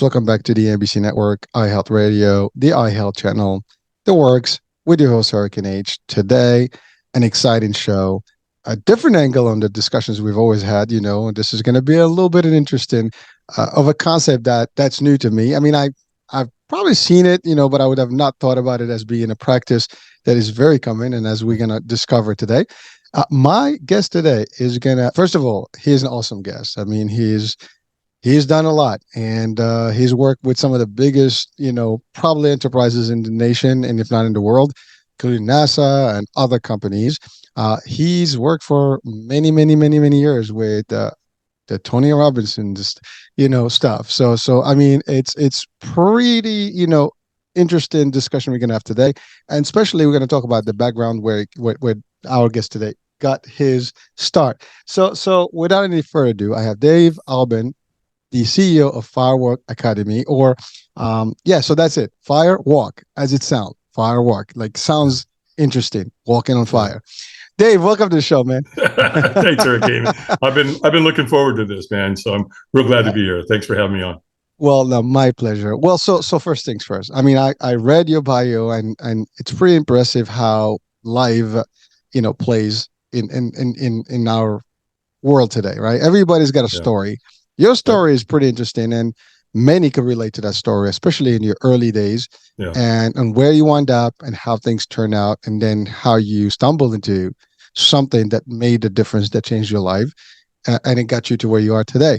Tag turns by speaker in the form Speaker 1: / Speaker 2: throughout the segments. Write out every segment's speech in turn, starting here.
Speaker 1: Welcome back to the NBC Network, iHealth Radio, the iHealth channel, The Works, with your host, Hurricane H. Today, an exciting show, a different angle on the discussions we've always had, and this is going to be a little bit interesting of a concept that's new to me. I mean, I've probably seen it, but I would have not thought about it as being a practice that is very common, and as we're going to discover today. My guest today is first of all, he's an awesome guest. I mean, He's done a lot, and he's worked with some of the biggest, probably enterprises in the nation, and if not in the world, including NASA and other companies. He's worked for many, many, many, many years with the Tony Robbins, stuff. So I mean, it's pretty, interesting discussion we're gonna have today, and especially we're gonna talk about the background where our guest today got his start. So without any further ado, I have Dave Albin, the CEO of Firewalk Academy, so that's it. Firewalk, as it sounds. Firewalk, sounds interesting. Walking on fire. Dave, welcome to the show, man.
Speaker 2: Thanks, Hurricane. I've been looking forward to this, man. So I'm real glad to be here. Thanks for having me on.
Speaker 1: Well, no, my pleasure. Well, so first things first. I mean, I read your bio, and it's pretty impressive how live, plays in our world today, right? Everybody's got a story. Your story is pretty interesting, and many can relate to that story, especially in your early days, and where you wound up and how things turned out, and then how you stumbled into something that made a difference, that changed your life, and it got you to where you are today.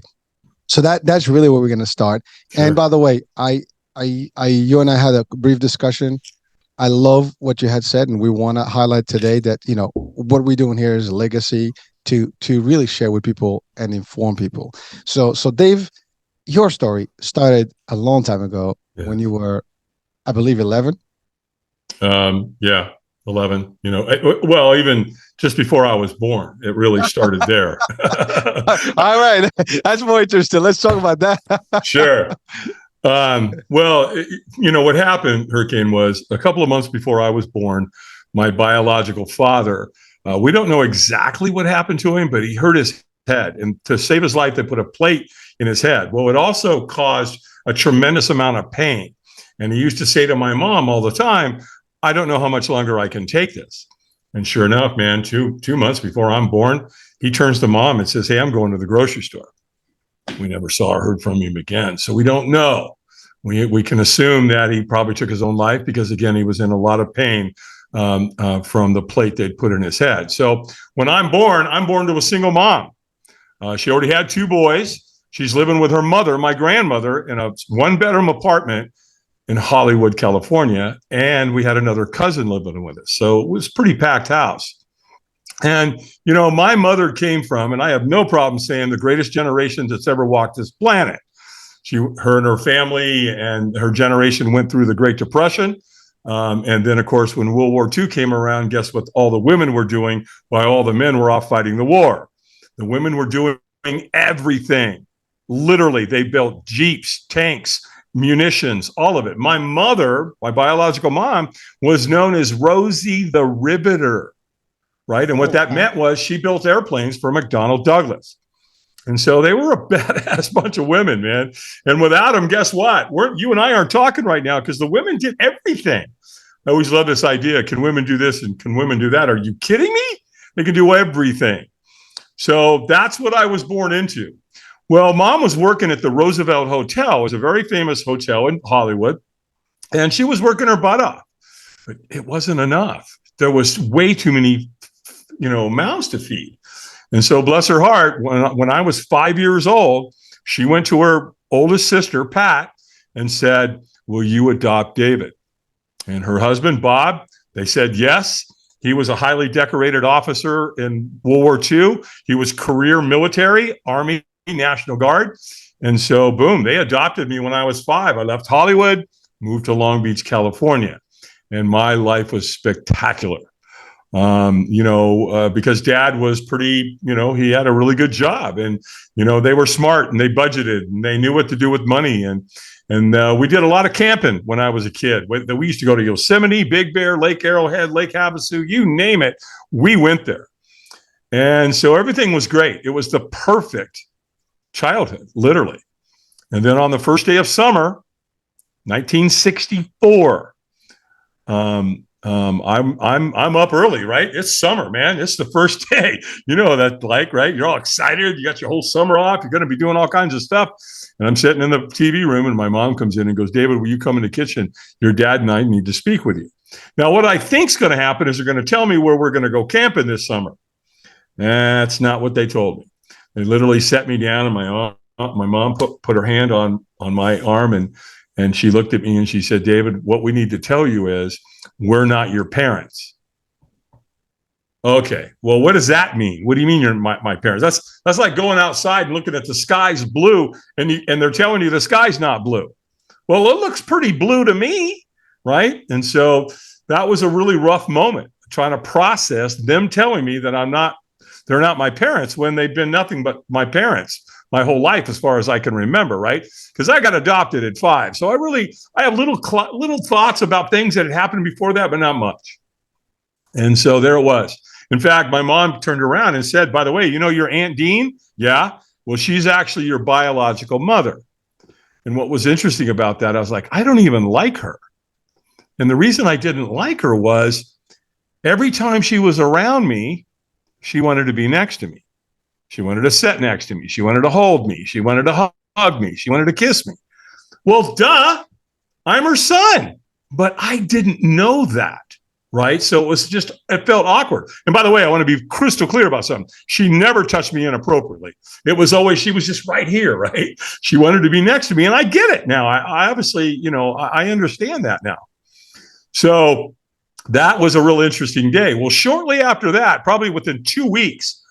Speaker 1: So that's really where we're going to start. Sure. And by the way, you and I had a brief discussion. I love what you had said, and we want to highlight today that, what we're doing here is a legacy to really share with people and inform people. So Dave, your story started a long time ago when you were, I believe, 11.
Speaker 2: 11. Well, even just before I was born, it really started there.
Speaker 1: All right, that's more interesting. Let's talk about that.
Speaker 2: Sure. What happened, Hurricane, was a couple of months before I was born, my biological father, we don't know exactly what happened to him, but he hurt his head. And to save his life, they put a plate in his head. Well, it also caused a tremendous amount of pain. And he used to say to my mom all the time, I don't know how much longer I can take this. And sure enough, man, two months before I'm born, he turns to mom and says, hey, I'm going to the grocery store. We never saw or heard from him again. So we don't know. We can assume that he probably took his own life because, again, he was in a lot of pain from the plate they'd put in his head. So when I'm born to a single mom. She already had 2 boys. She's living with her mother, my grandmother, in a 1-bedroom apartment in Hollywood, California. And we had another cousin living with us. So it was a pretty packed house. And, my mother came from, and I have no problem saying, the greatest generation that's ever walked this planet. Her and her family and her generation went through the Great Depression. And then, of course, when World War II came around, guess what all the women were doing while all the men were off fighting the war? The women were doing everything. Literally, they built jeeps, tanks, munitions, all of it. My mother, my biological mom, was known as Rosie the Riveter, right? And what that meant was she built airplanes for McDonnell Douglas. And so they were a badass bunch of women, man. And without them, guess what? You and I aren't talking right now because the women did everything. I always love this idea. Can women do this and can women do that? Are you kidding me? They can do everything. So that's what I was born into. Well, mom was working at the Roosevelt Hotel. It was a very famous hotel in Hollywood. And she was working her butt off. But it wasn't enough. There was way too many, mouths to feed. And so, bless her heart, when I was 5 years old, she went to her oldest sister, Pat, and said, will you adopt David? And her husband, Bob, they said yes. He was a highly decorated officer in World War II. He was career military, Army, National Guard. And so, boom, they adopted me when I was 5. I left Hollywood, moved to Long Beach, California. And my life was spectacular. Because dad was pretty, he had a really good job and, they were smart and they budgeted and they knew what to do with money. And we did a lot of camping when I was a kid. We used to go to Yosemite, Big Bear, Lake Arrowhead, Lake Havasu, you name it. We went there. And so everything was great. It was the perfect childhood, literally. And then on the first day of summer, 1964, I'm up early, right? It's summer, man. It's the first day. You know that, like, right? You're all excited. You got your whole summer off. You're going to be doing all kinds of stuff. And I'm sitting in the TV room, and my mom comes in and goes, "David, will you come in the kitchen? Your dad and I need to speak with you." Now, what I think's going to happen is they're going to tell me where we're going to go camping this summer. That's not what they told me. They literally set me down, and my mom put her hand on my arm, and she looked at me and she said, "David, what we need to tell you is we're not your parents." Okay, well, what does that mean? What do you mean you're my parents? That's like going outside and looking at the sky's blue, and they're telling you the sky's not blue. Well, it looks pretty blue to me, right? And so that was a really rough moment, trying to process them telling me that they're not my parents when they've been nothing but my parents my whole life, as far as I can remember, right? Because I got adopted at 5. So I have little thoughts about things that had happened before that, but not much. And so there it was. In fact, my mom turned around and said, "By the way, you know your Aunt Dean?" "Yeah." "Well, she's actually your biological mother." And what was interesting about that, I was like, I don't even like her. And the reason I didn't like her was every time she was around me, she wanted to be next to me. She wanted to sit next to me. She wanted to hold me. She wanted to hug me. She wanted to kiss me. Well, duh, I'm her son. But I didn't know that, right? So it felt awkward. And by the way, I want to be crystal clear about something. She never touched me inappropriately. It was always, she was just right here, right? She wanted to be next to me. And I get it now. I obviously, I understand that now. So that was a real interesting day. Well, shortly after that, probably within 2 weeks,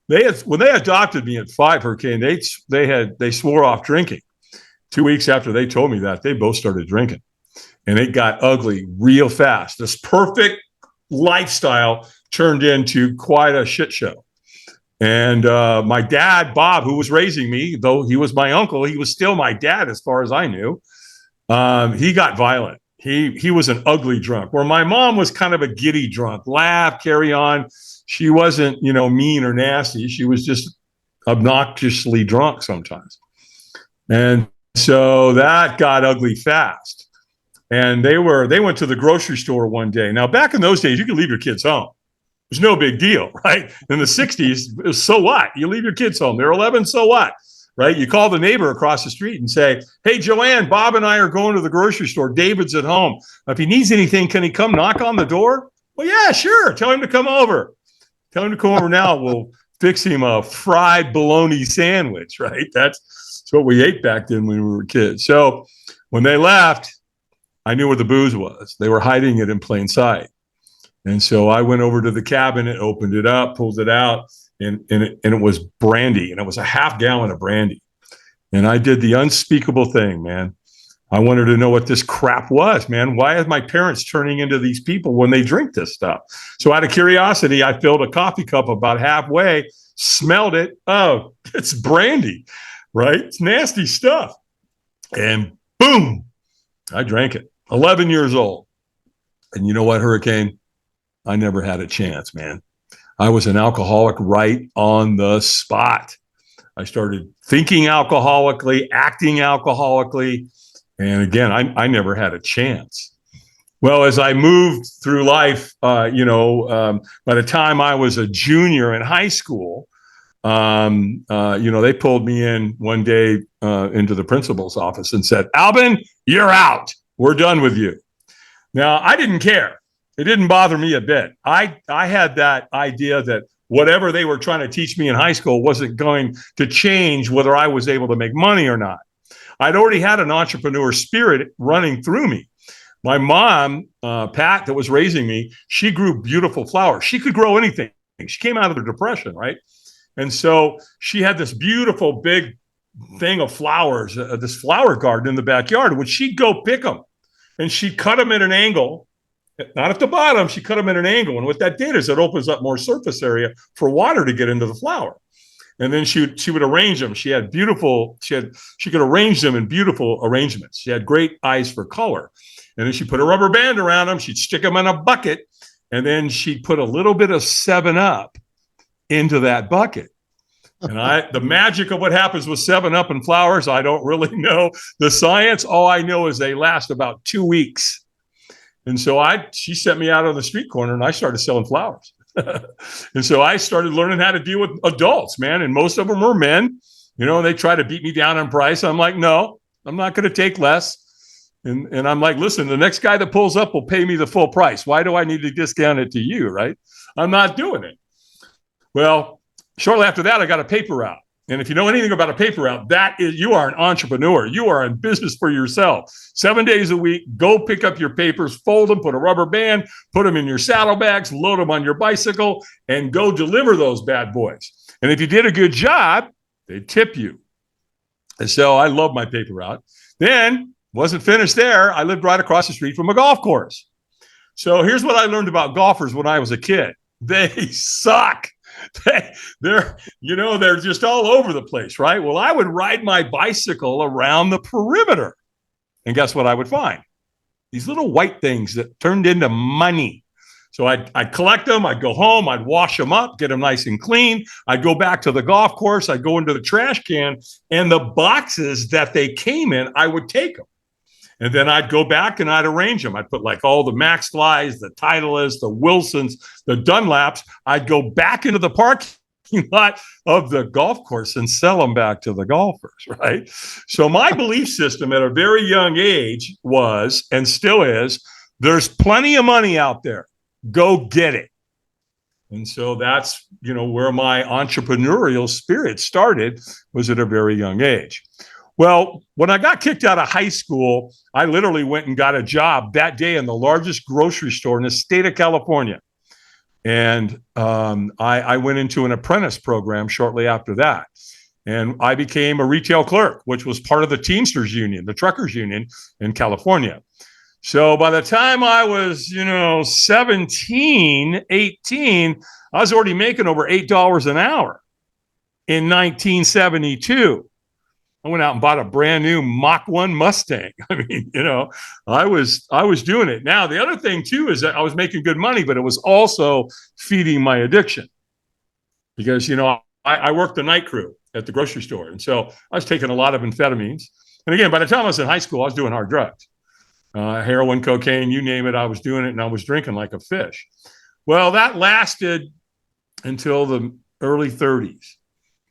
Speaker 2: when they adopted me at 5, Hurricane, they swore off drinking. 2 weeks after they told me that, they both started drinking. And it got ugly real fast. This perfect lifestyle turned into quite a shit show. And my dad, Bob, who was raising me, though he was my uncle, he was still my dad as far as I knew. He got violent. He was an ugly drunk, where my mom was kind of a giddy drunk, laugh, carry on. She wasn't, mean or nasty. She was just obnoxiously drunk sometimes. And so that got ugly fast. And they went to the grocery store one day. Now, back in those days, you could leave your kids home. It was no big deal, right? In the 60s, so what? You leave your kids home. They're 11, so what? Right? You call the neighbor across the street and say, "Hey, Joanne, Bob and I are going to the grocery store. David's at home. If he needs anything, can he come knock on the door?" "Well, yeah, sure. Tell him to come over. Tell him to come over now. We'll fix him a fried bologna sandwich," right? That's what we ate back then when we were kids. So when they left, I knew where the booze was. They were hiding it in plain sight. And so I went over to the cabinet, opened it up, pulled it out, and it was brandy. And it was a half gallon of brandy. And I did the unspeakable thing, man. I wanted to know what this crap was, man. Why are my parents turning into these people when they drink this stuff? So out of curiosity, I filled a coffee cup about halfway, smelled it. Oh, it's brandy, right? It's nasty stuff. And boom, I drank it. 11 years old. And you know what, Hurricane? I never had a chance, man. I was an alcoholic right on the spot. I started thinking alcoholically, acting alcoholically. And again, I never had a chance. Well, as I moved through life, by the time I was a junior in high school, they pulled me in one day into the principal's office and said, "Albin, you're out. We're done with you." Now, I didn't care. It didn't bother me a bit. I had that idea that whatever they were trying to teach me in high school wasn't going to change whether I was able to make money or not. I'd already had an entrepreneur spirit running through me. My mom, Pat, that was raising me, she grew beautiful flowers. She could grow anything. She came out of the Depression, right? And so she had this beautiful big thing of flowers, this flower garden in the backyard, which she'd go pick them. And she'd cut them at an angle, not at the bottom, she cut them at an angle. And what that did is it opens up more surface area for water to get into the flower. And then she would arrange them. She could arrange them in beautiful arrangements. She had great eyes for color. And then she put a rubber band around them. She'd stick them in a bucket. And then she'd put a little bit of 7-Up into that bucket. And the magic of what happens with 7-Up and flowers, I don't really know the science. All I know is they last about 2 weeks. And so she sent me out on the street corner and I started selling flowers. And so I started learning how to deal with adults, man. And most of them were men. They try to beat me down on price. I'm like, no, I'm not going to take less. And I'm like, listen, the next guy that pulls up will pay me the full price. Why do I need to discount it to you, right? I'm not doing it. Well, shortly after that, I got a paper route. And if you know anything about a paper route, you are an entrepreneur. You are in business for yourself. 7 days a week, go pick up your papers, fold them, put a rubber band, put them in your saddlebags, load them on your bicycle, and go deliver those bad boys. And if you did a good job, they'd tip you. And so I love my paper route. Then, wasn't finished there. I lived right across the street from a golf course. So here's what I learned about golfers when I was a kid. They suck. They're just all over the place, right? Well, I would ride my bicycle around the perimeter. And guess what I would find? These little white things that turned into money. So I'd collect them. I'd go home. I'd wash them up, get them nice and clean. I'd go back to the golf course. I'd go into the trash can. And the boxes that they came in, I would take them. And then I'd go back and I'd arrange them. I'd put like all the Max Flies, the Titleists, the Wilsons, the Dunlaps. I'd go back into the parking lot of the golf course and sell them back to the golfers, right? So my belief system at a very young age was, and still is, there's plenty of money out there. Go get it. And so that's, where my entrepreneurial spirit started, was at a very young age. Well, when I got kicked out of high school, I literally went and got a job that day in the largest grocery store in the state of California. And I went into an apprentice program shortly after that. And I became a retail clerk, which was part of the Teamsters Union, the truckers union in California. So by the time I was, 17, 18, I was already making over $8 an hour in 1972. I went out and bought a brand new Mach 1 Mustang. I mean, I was doing it. Now, the other thing too is that I was making good money, but it was also feeding my addiction because, I worked the night crew at the grocery store. And so I was taking a lot of amphetamines. And again, by the time I was in high school, I was doing hard drugs, heroin, cocaine, you name it. I was doing it and I was drinking like a fish. Well, that lasted until the early 30s,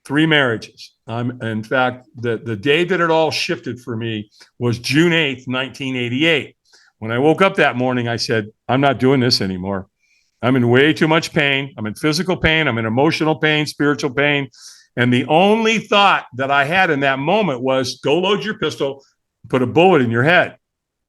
Speaker 2: 3 marriages. In fact, the day that it all shifted for me was June 8th, 1988. When I woke up that morning, I said, I'm not doing this anymore. I'm in way too much pain. I'm in physical pain. I'm in emotional pain, spiritual pain. And the only thought that I had in that moment was go load your pistol, put a bullet in your head,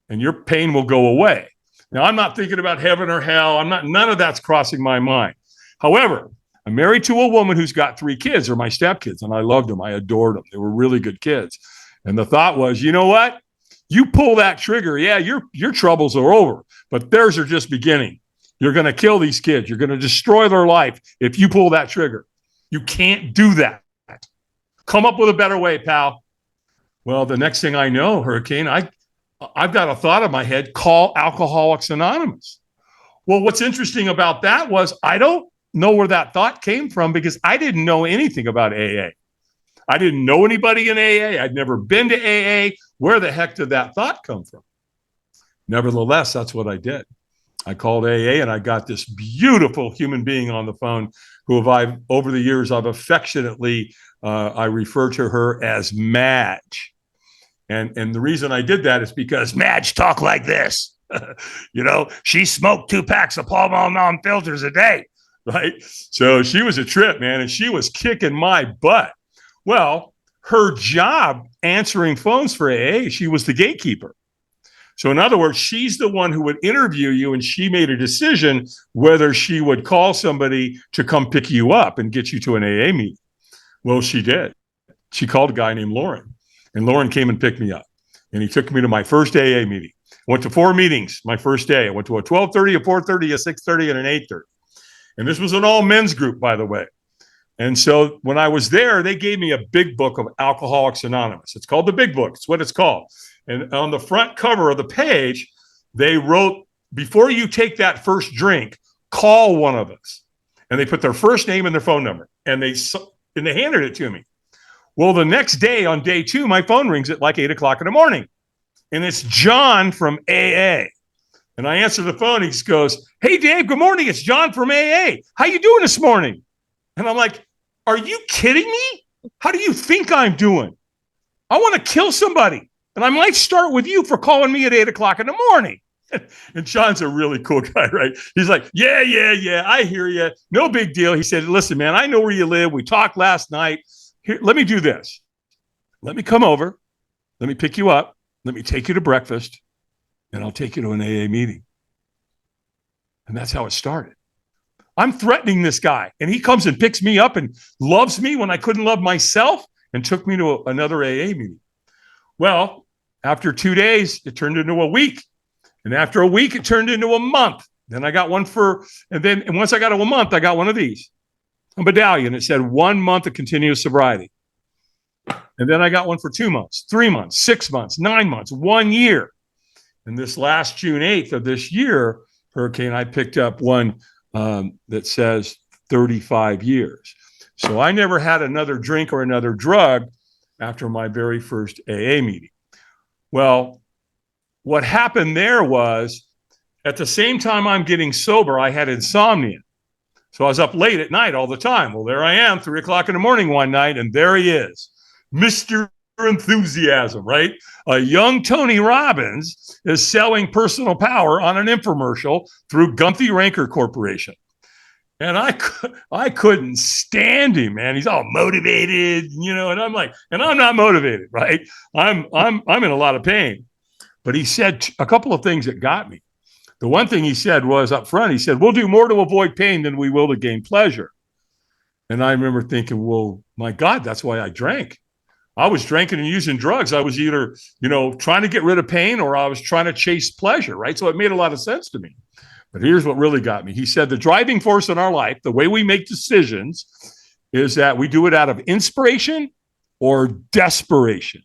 Speaker 2: and your pain will go away. Now, I'm not thinking about heaven or hell. None of that's crossing my mind. However, I'm married to a woman who's got 3 kids. They're my stepkids, and I loved them. I adored them. They were really good kids. And the thought was, you know what? You pull that trigger, yeah, your troubles are over, but theirs are just beginning. You're going to kill these kids. You're going to destroy their life if you pull that trigger. You can't do that. Come up with a better way, pal. Well, the next thing I know, Hurricane, I've got a thought in my head, call Alcoholics Anonymous. Well, what's interesting about that was I don't know where that thought came from because I didn't know anything about AA. I didn't know anybody in AA. I'd never been to AA. Where the heck did that thought come from? Nevertheless, that's what I did. I called AA and I got this beautiful human being on the phone who over the years, I've affectionately, I refer to her as Madge. And the reason I did that is because Madge talked like this. She smoked 2 packs of Pall Mall non-filters a day. Right. So she was a trip, man, and she was kicking my butt. Well, her job answering phones for AA, she was the gatekeeper. So in other words, she's the one who would interview you, and she made a decision whether she would call somebody to come pick you up and get you to an AA meeting. Well, she did. She called a guy named Lauren, and Lauren came and picked me up, and he took me to my first AA meeting. I went to 4 meetings my first day. I went to a 12:30, a 4:30, a 6:30, and an 8:30. And this was an all men's group, by the way. And so when I was there, they gave me a big book of Alcoholics Anonymous. It's called the Big Book. It's what it's called. And on the front cover of the page, they wrote, before you take that first drink, call one of us. And they put their first name and their phone number. And they and they handed it to me. Well, the next day on day 2, my phone rings at like 8 o'clock in the morning. And it's John from AA. And I answer the phone. He goes, "Hey, Dave, good morning. It's John from AA. How you doing this morning?" And I'm like, "Are you kidding me? How do you think I'm doing? I want to kill somebody. And I might start with you for calling me at 8 o'clock in the morning." And John's a really cool guy, right? He's like, yeah, I hear you. No big deal. He said, "Listen, man, I know where you live. We talked last night. Here, let me do this. Let me come over. Let me pick you up. Let me take you to breakfast. And I'll take you to an AA meeting." And that's how it started. I'm threatening this guy, and he comes and picks me up and loves me when I couldn't love myself and took me to another AA meeting. Well, after 2 days, it turned into a week. And after a week, it turned into a month. Then I got one and once I got to a month, I got one of these, a medallion. It said 1 month of continuous sobriety. And then I got one for 2 months, 3 months, 6 months, 9 months, 1 year. And this last June 8th of this year, Hurricane, I picked up one that says 35 years. So I never had another drink or another drug after my very first AA meeting. Well, what happened there was at the same time I'm getting sober, I had insomnia. So I was up late at night all the time. Well, there I am, 3 o'clock in the morning one night, and there he is, Mr. Enthusiasm, right? A young Tony Robbins is selling personal power on an infomercial through Gunthy Ranker Corporation. And I couldn't stand him, man. He's all motivated, and I'm like, and I'm not motivated, right? I'm in a lot of pain. But he said a couple of things that got me. The one thing he said was up front, he said, "We'll do more to avoid pain than we will to gain pleasure." And I remember thinking, well, my God, that's why I drank. I was drinking and using drugs. I was either, trying to get rid of pain or I was trying to chase pleasure, right? So it made a lot of sense to me. But here's what really got me. He said the driving force in our life, the way we make decisions, is that we do it out of inspiration or desperation.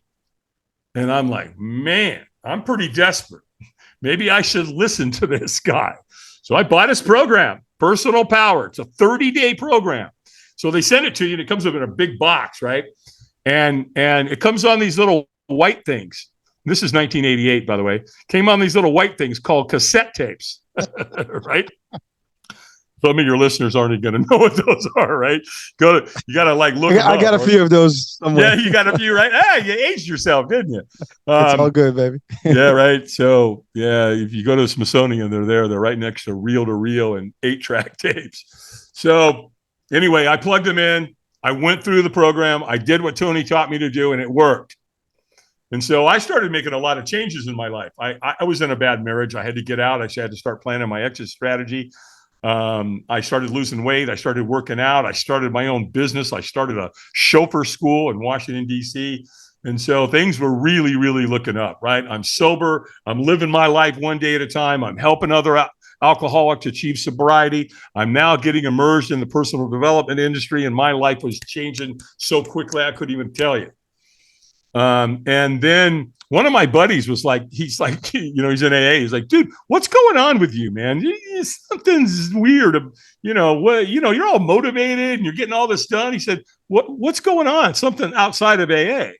Speaker 2: And I'm like, man, I'm pretty desperate. Maybe I should listen to this guy. So I bought his program, Personal Power. It's a 30-day program. So they send it to you and it comes up in a big box, right? And it comes on these little white things. This is 1988, by the way. Came on these little white things called cassette tapes, right? Some of your listeners aren't going to know what those are, right? You got to look.
Speaker 1: I got a few of those somewhere.
Speaker 2: Yeah, you got a few, right? You aged yourself, didn't you?
Speaker 1: It's all good, baby.
Speaker 2: Yeah, right. So, yeah, if you go to the Smithsonian, they're right next to reel and 8-track tapes. So, anyway, I plugged them in. I went through the program. I did what Tony taught me to do, and it worked. And so I started making a lot of changes in my life. I was in a bad marriage. I had to get out. I had to start planning my exit strategy. I started losing weight. I started working out. I started my own business. I started a chauffeur school in Washington, D.C. And so things were really, really looking up, right? I'm sober. I'm living my life one day at a time. I'm helping other alcoholics achieve sobriety. I'm now getting immersed in the personal development industry, and my life was changing so quickly I couldn't even tell you. And then one of my buddies was like, he's in AA. He's like, "Dude, what's going on with you, man? Something's weird. You're all motivated and you're getting all this done." He said, what's going on? Something outside of AA.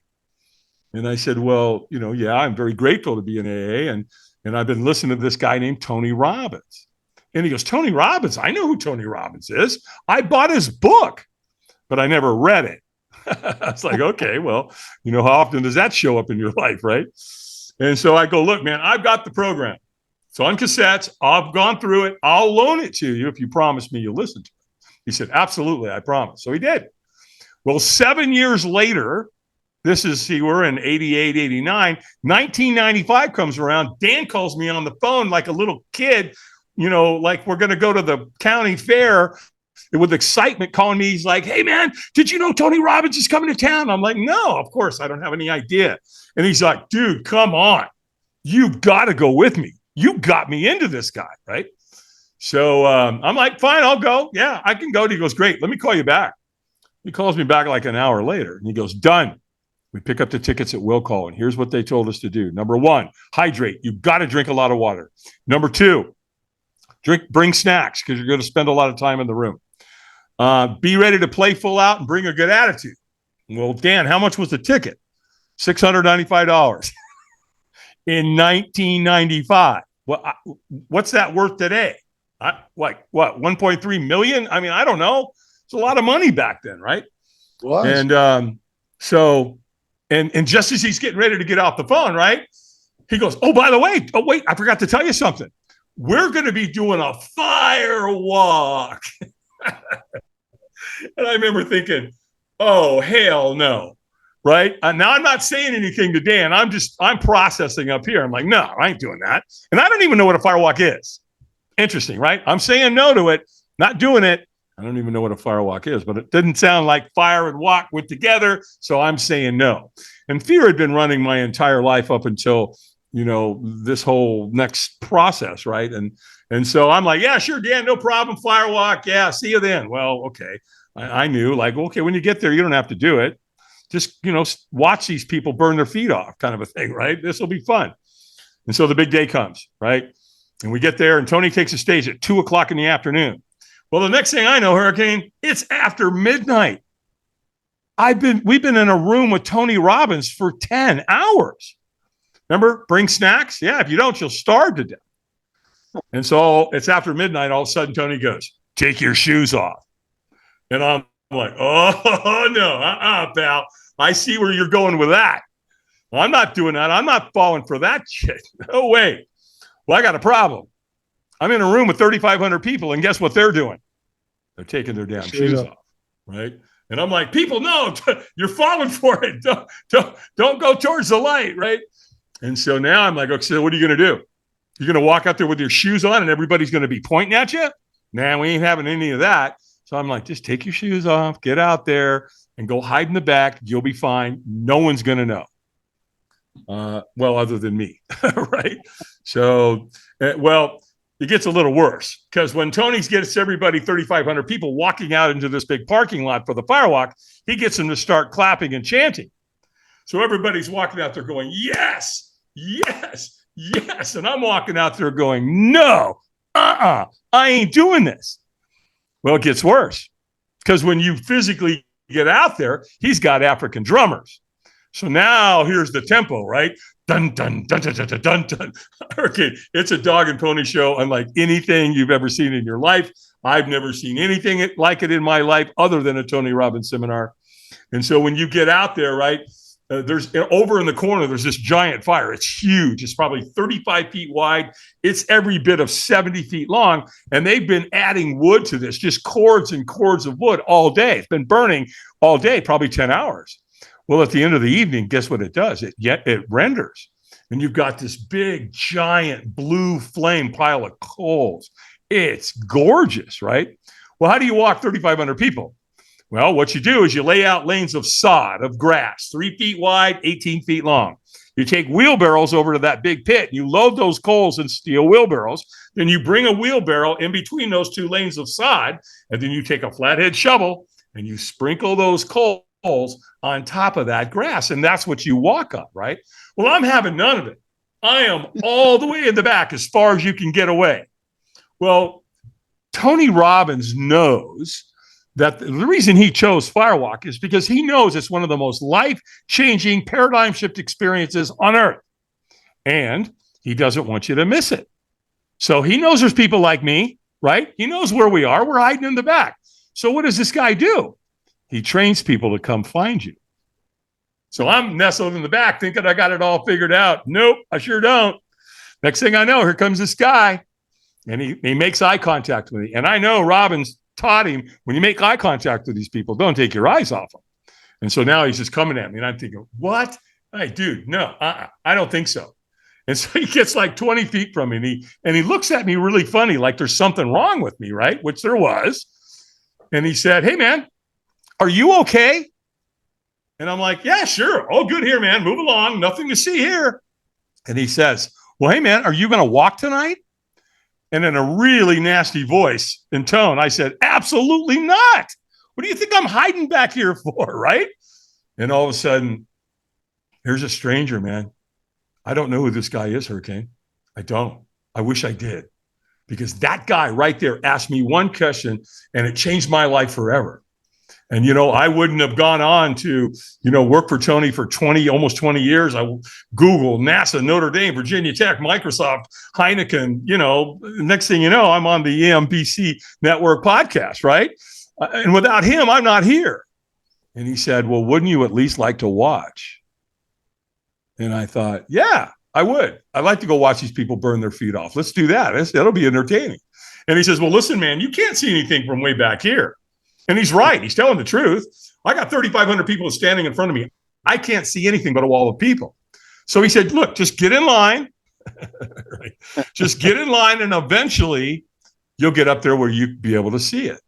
Speaker 2: And I said, well, yeah, I'm very grateful to be in AA. And I've been listening to this guy named Tony Robbins. And he goes, "Tony Robbins? I know who Tony Robbins is. I bought his book, but I never read it." I was like, okay, well, how often does that show up in your life, right? And so I go, "Look, man, I've got the program. It's on cassettes. I've gone through it. I'll loan it to you if you promise me you'll listen to it." He said, "Absolutely, I promise." So he did. Well, 7 years later, we're in 88, 89, 1995 comes around. Dan calls me on the phone like a little kid, like we're going to go to the county fair with excitement, calling me. He's like, "Hey, man, did you know Tony Robbins is coming to town?" I'm like, "No, of course. I don't have any idea." And he's like, "Dude, come on. You've got to go with me. You got me into this guy," right? So I'm like, "Fine, I'll go. Yeah, I can go." And he goes, "Great. Let me call you back." He calls me back like an hour later, and he goes, "Done. We pick up the tickets at will call, and here's what they told us to do. Number 1, hydrate. You've got to drink a lot of water. Number 2, bring snacks because you're going to spend a lot of time in the room. Be ready to play full out and bring a good attitude. Well, Dan, how much was the ticket? $695 in 1995. What's that worth today? Like what? 1.3 million? I mean, I don't know. It's a lot of money back then, right?
Speaker 1: Was.
Speaker 2: And and just as he's getting ready to get off the phone, right? He goes, "Oh, by the way, wait, I forgot to tell you something. We're going to be doing a firewalk." And I remember thinking, "Oh, hell no." Right? Now I'm not saying anything to Dan. I'm processing up here. I'm like, "No, I ain't doing that." And I don't even know what a firewalk is. Interesting, right? I'm saying no to it, not doing it. I don't even know what a firewalk is, but it didn't sound like fire and walk went together. So I'm saying no. And fear had been running my entire life up until, this whole next process, right? And so I'm like, yeah, sure, Dan, no problem. Firewalk. Yeah, see you then. Well, okay. I knew, like, okay, when you get there, you don't have to do it. Just, watch these people burn their feet off, kind of a thing, right? This will be fun. And so the big day comes, right? And we get there, and Tony takes the stage at 2:00 in the afternoon. Well, the next thing I know, Hurricane, it's after midnight. We've been in a room with Tony Robbins for 10 hours. Remember, bring snacks? Yeah, if you don't, you'll starve to death. And so it's after midnight. All of a sudden, Tony goes, "Take your shoes off." And I'm like, "Oh, no, pal. I see where you're going with that. Well, I'm not doing that. I'm not falling for that shit. No way." Well, I got a problem. I'm in a room with 3,500 people, and guess what they're doing? They're taking their damn shoes off, right? And I'm like, "People, no, you're falling for it. Don't go towards the light, right?" And so now I'm like, "Okay, so what are you going to do? You're going to walk out there with your shoes on, and everybody's going to be pointing at you? Nah, we ain't having any of that." So I'm like, "Just take your shoes off, get out there, and go hide in the back. You'll be fine. No one's going to know." Well, other than me, right? So, it gets a little worse because when Tony gets everybody, 3,500 people, walking out into this big parking lot for the firewalk, he gets them to start clapping and chanting. So everybody's walking out there going, "Yes, yes, yes." And I'm walking out there going, "No, I ain't doing this." Well, it gets worse because when you physically get out there, he's got African drummers. So now here's the tempo, right? Dun, dun, dun, dun, dun, dun, dun, dun. Okay, it's a dog and pony show unlike anything you've ever seen in your life. I've never seen anything like it in my life other than a Tony Robbins seminar. And so when you get out there, right, there's over in the corner, there's this giant fire. It's huge. It's probably 35 feet wide. It's every bit of 70 feet long. And they've been adding wood to this, just cords and cords of wood all day. It's been burning all day, probably 10 hours. Well, at the end of the evening, guess what it does? It renders. And you've got this big, giant blue flame pile of coals. It's gorgeous, right? Well, how do you walk 3,500 people? Well, what you do is you lay out lanes of sod, of grass, 3 feet wide, 18 feet long. You take wheelbarrows over to that big pit. You load those coals in steel wheelbarrows. Then you bring a wheelbarrow in between those two lanes of sod. And then you take a flathead shovel and you sprinkle those coals on top of that grass. And that's what you walk up, right? Well, I'm having none of it. I am all the way in the back as far as you can get away. Well, Tony Robbins knows that the reason he chose Firewalk is because he knows it's one of the most life-changing paradigm shift experiences on earth. And he doesn't want you to miss it. So he knows there's people like me, right? He knows where we are. We're hiding in the back. So what does this guy do? He trains people to come find you. So I'm nestled in the back thinking I got it all figured out. Nope, I sure don't. Next thing I know, here comes this guy. And he makes eye contact with me. And I know Robbins taught him, when you make eye contact with these people, don't take your eyes off them. And so now he's just coming at me. And I'm thinking, what? Hey, dude, no, I don't think so. And so he gets like 20 feet from me. And he looks at me really funny, like there's something wrong with me, right? Which there was. And he said, "Hey, man, are you okay?" And I'm like, "Yeah, sure. All good here, man. Move along. Nothing to see here." And he says, "Well, hey, man, are you going to walk tonight?" And in a really nasty voice and tone, I said, "Absolutely not. What do you think I'm hiding back here for?" Right? And all of a sudden, here's a stranger, man. I don't know who this guy is, Hurricane. I don't. I wish I did. because that guy right there asked me one question and it changed my life forever. And, I wouldn't have gone on to, work for Tony for almost 20 years. Google, NASA, Notre Dame, Virginia Tech, Microsoft, Heineken, next thing you know, I'm on the Y.M.C.A network podcast, right? And without him, I'm not here. And he said, well, wouldn't you at least like to watch? And I thought, yeah, I would. I'd like to go watch these people burn their feet off. Let's do that. That'll be entertaining. And he says, well, listen, man, you can't see anything from way back here. And he's right. He's telling the truth. I got 3,500 people standing in front of me. I can't see anything but a wall of people. So he said, look, just get in line. Right? Just get in line, and eventually you'll get up there where you'll be able to see it.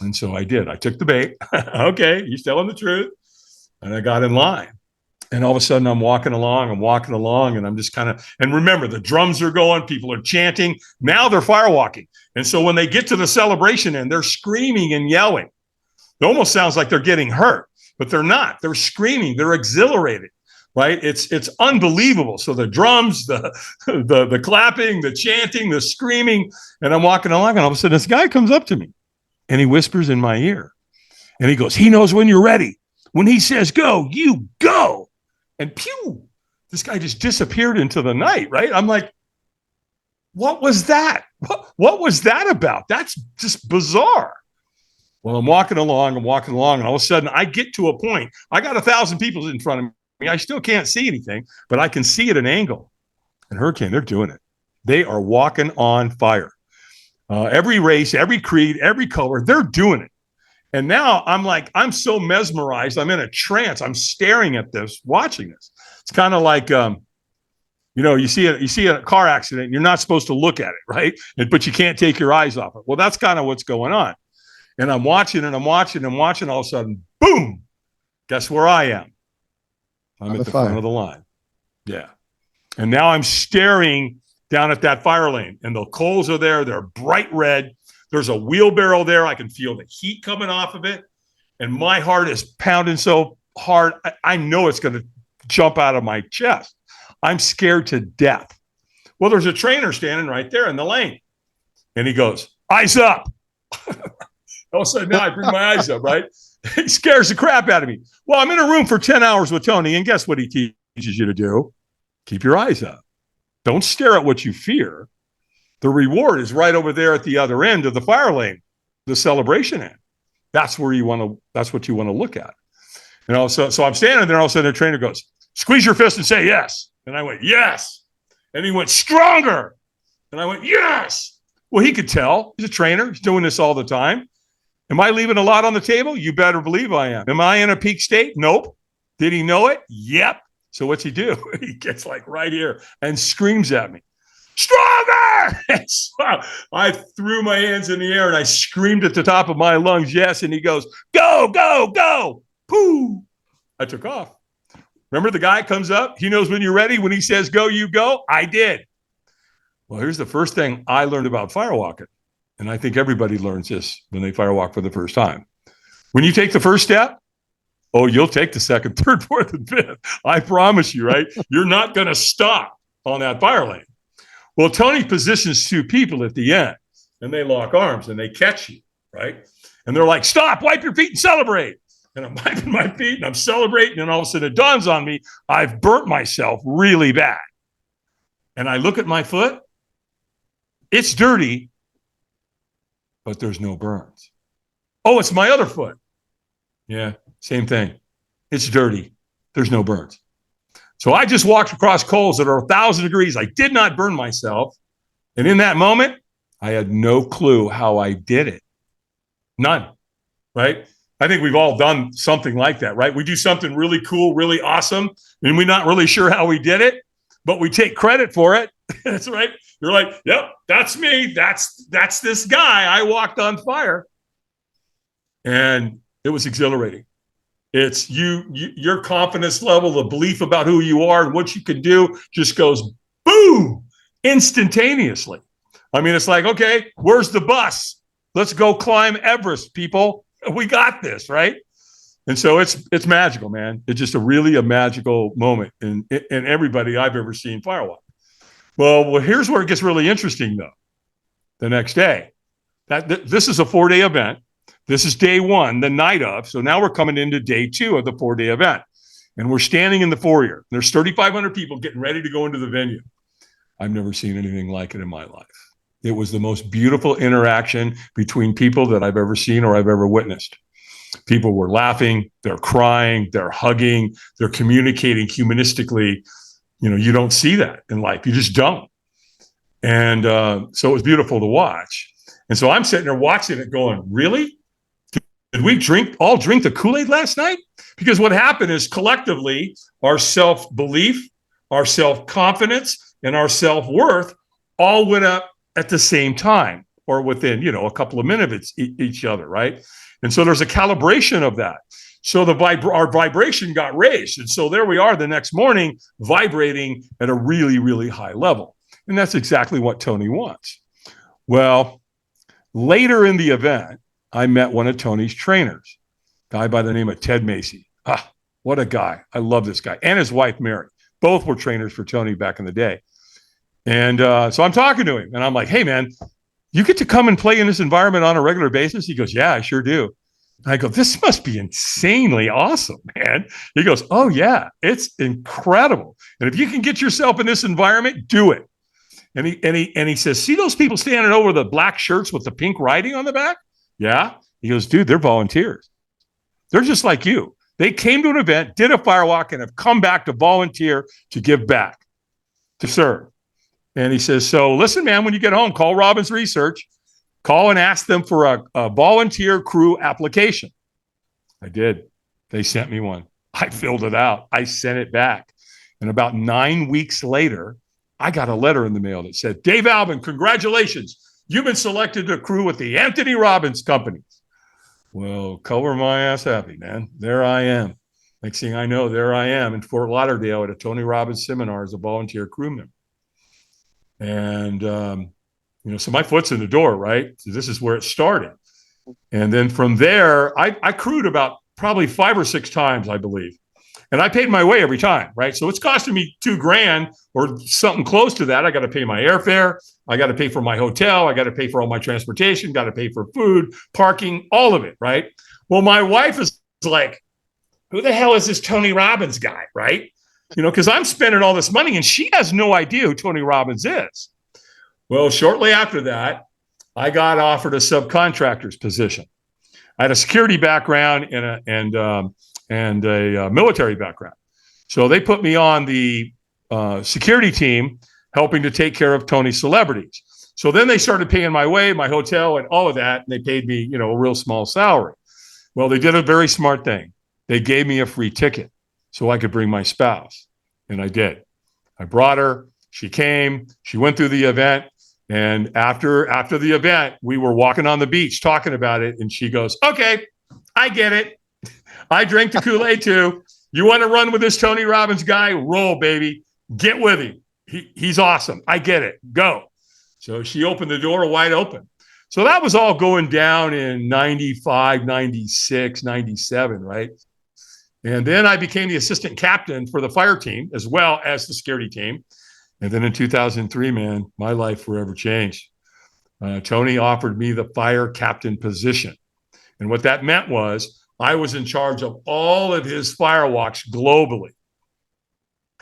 Speaker 2: And so I did. I took the bait. Okay, he's telling the truth. And I got in line. And all of a sudden I'm walking along, and I'm just kind of, and remember, the drums are going, people are chanting. Now they're firewalking. And so when they get to the celebration end, they're screaming and yelling. It almost sounds like they're getting hurt, but they're not. They're screaming. They're exhilarated, right? It's unbelievable. So the drums, the clapping, the chanting, the screaming, and I'm walking along, and all of a sudden this guy comes up to me and he whispers in my ear and he goes, he knows when you're ready. When he says go, you go. And pew, this guy just disappeared into the night, right? I'm like, what was that? What was that about? That's just bizarre. Well, I'm walking along, and all of a sudden I get to a point. I got 1,000 people in front of me. I still can't see anything, but I can see at an angle. And Hurricane, they're doing it. They are walking on fire. Every race, every creed, every color, they're doing it. And now I'm so mesmerized. I'm in a trance. I'm staring at this, watching this. It's kind of like, you see a car accident. You're not supposed to look at it, right? But you can't take your eyes off it. Well, that's kind of what's going on. And I'm watching. All of a sudden, boom! Guess where I am? I'm at the front of the line. Yeah. And now I'm staring down at that fire lane, and the coals are there. They're bright red. There's a wheelbarrow there. I can feel the heat coming off of it. And my heart is pounding so hard. I know it's going to jump out of my chest. I'm scared to death. Well, there's a trainer standing right there in the lane. And he goes, eyes up. All of a sudden, now I bring my eyes up, right? He scares the crap out of me. Well, I'm in a room for 10 hours with Tony, and guess what he teaches you to do? Keep your eyes up. Don't stare at what you fear. The reward is right over there at the other end of the fire lane, the celebration end. That's what you want to look at. So I'm standing there, all of a sudden the trainer goes, squeeze your fist and say yes. And I went, yes. And he went, stronger. And I went, yes. Well, he could tell. He's a trainer. He's doing this all the time. Am I leaving a lot on the table? You better believe I am. Am I in a peak state? Nope. Did he know it? Yep. So what's he do? He gets like right here and screams at me, stronger! So I threw my hands in the air and I screamed at the top of my lungs, yes. And he goes, go, go, go. Pooh. I took off. Remember, the guy comes up. He knows when you're ready. When he says go, you go. I did. Well, here's the first thing I learned about firewalking. And I think everybody learns this when they firewalk for the first time. When you take the first step, oh, you'll take the second, third, fourth, and fifth. I promise you, right? You're not going to stop on that fire lane. Well, Tony positions two people at the end, and they lock arms, and they catch you, right? And they're like, stop, wipe your feet and celebrate. And I'm wiping my feet, and I'm celebrating, and all of a sudden it dawns on me, I've burnt myself really bad. And I look at my foot. It's dirty, but there's no burns. Oh, it's my other foot. Yeah, same thing. It's dirty. There's no burns. So I just walked across coals that are 1,000 degrees. I did not burn myself. And in that moment, I had no clue how I did it. None, right? I think we've all done something like that, right? We do something really cool, really awesome, and we're not really sure how we did it, but we take credit for it. That's right. You're like, yep, that's me. That's this guy. I walked on fire. And it was exhilarating. It's your confidence level, the belief about who you are and what you can do just goes boom, instantaneously. I mean, it's like, okay, where's the bus? Let's go climb Everest, people. We got this, right? And so it's magical, man. It's just a magical moment in everybody I've ever seen firewalk. Well, here's where it gets really interesting, though. the next day. This is a 4-day event. This is day one, the night of. So now we're coming into day two of the 4-day event. And we're standing in the foyer. There's 3,500 people getting ready to go into the venue. I've never seen anything like it in my life. It was the most beautiful interaction between people that I've ever seen or I've ever witnessed. People were laughing, they're crying, they're hugging, they're communicating humanistically. You know, you don't see that in life. You just don't. And so it was beautiful to watch. And so I'm sitting there watching it going, really? Did we all drink the Kool-Aid last night? Because what happened is collectively, our self-belief, our self-confidence, and our self-worth all went up at the same time or within, you know, a couple of minutes each other, right? And so there's a calibration of that. So our vibration got raised. And so there we are the next morning vibrating at a really, really high level. And that's exactly what Tony wants. Well, later in the event, I met one of Tony's trainers, a guy by the name of Ted Macy. Ah, what a guy. I love this guy. And his wife, Mary. Both were trainers for Tony back in the day. And so I'm talking to him and I'm like, hey, man, you get to come and play in this environment on a regular basis? He goes, yeah, I sure do. I go, this must be insanely awesome, man. He goes, oh, yeah, it's incredible. And if you can get yourself in this environment, do it. And he says, see those people standing over the black shirts with the pink writing on the back? Yeah. He goes, dude, they're volunteers. They're just like you. They came to an event, did a firewalk, and have come back to volunteer to give back, to serve. And he says, so listen, man, when you get home, call Robbins Research, call and ask them for a volunteer crew application. I did. They sent me one. I filled it out. I sent it back. And about 9 weeks later, I got a letter in the mail that said, Dave Albin, congratulations. You've been selected to crew with the Anthony Robbins Company. Well, color my ass happy, man. There I am. Next thing I know, there I am in Fort Lauderdale at a Tony Robbins seminar as a volunteer crew member. And, so my foot's in the door, right? So this is where it started. And then from there, I crewed about probably 5 or 6 times, I believe. And I paid my way every time, right? So it's costing me $2,000 or something close to that. I got to pay my airfare. I got to pay for my hotel. I got to pay for all my transportation, got to pay for food, parking, all of it, right? Well, my wife is like, who the hell is this Tony Robbins guy, right? Because I'm spending all this money and she has no idea who Tony Robbins is. Well, shortly after that, I got offered a subcontractor's position. I had a security background and a military background. So they put me on the security team, helping to take care of Tony's celebrities. So then they started paying my way, my hotel, and all of that. And they paid me, a real small salary. Well, they did a very smart thing. They gave me a free ticket so I could bring my spouse. And I did. I brought her. She came. She went through the event. And after the event, we were walking on the beach talking about it. And she goes, okay, I get it. I drank the Kool-Aid too. You want to run with this Tony Robbins guy? Roll, baby. Get with him. He's awesome. I get it. Go. So she opened the door wide open. So that was all going down in 95, 96, 97, right? And then I became the assistant captain for the fire team as well as the security team. And then in 2003, man, my life forever changed. Tony offered me the fire captain position. And what that meant was I was in charge of all of his firewalks globally.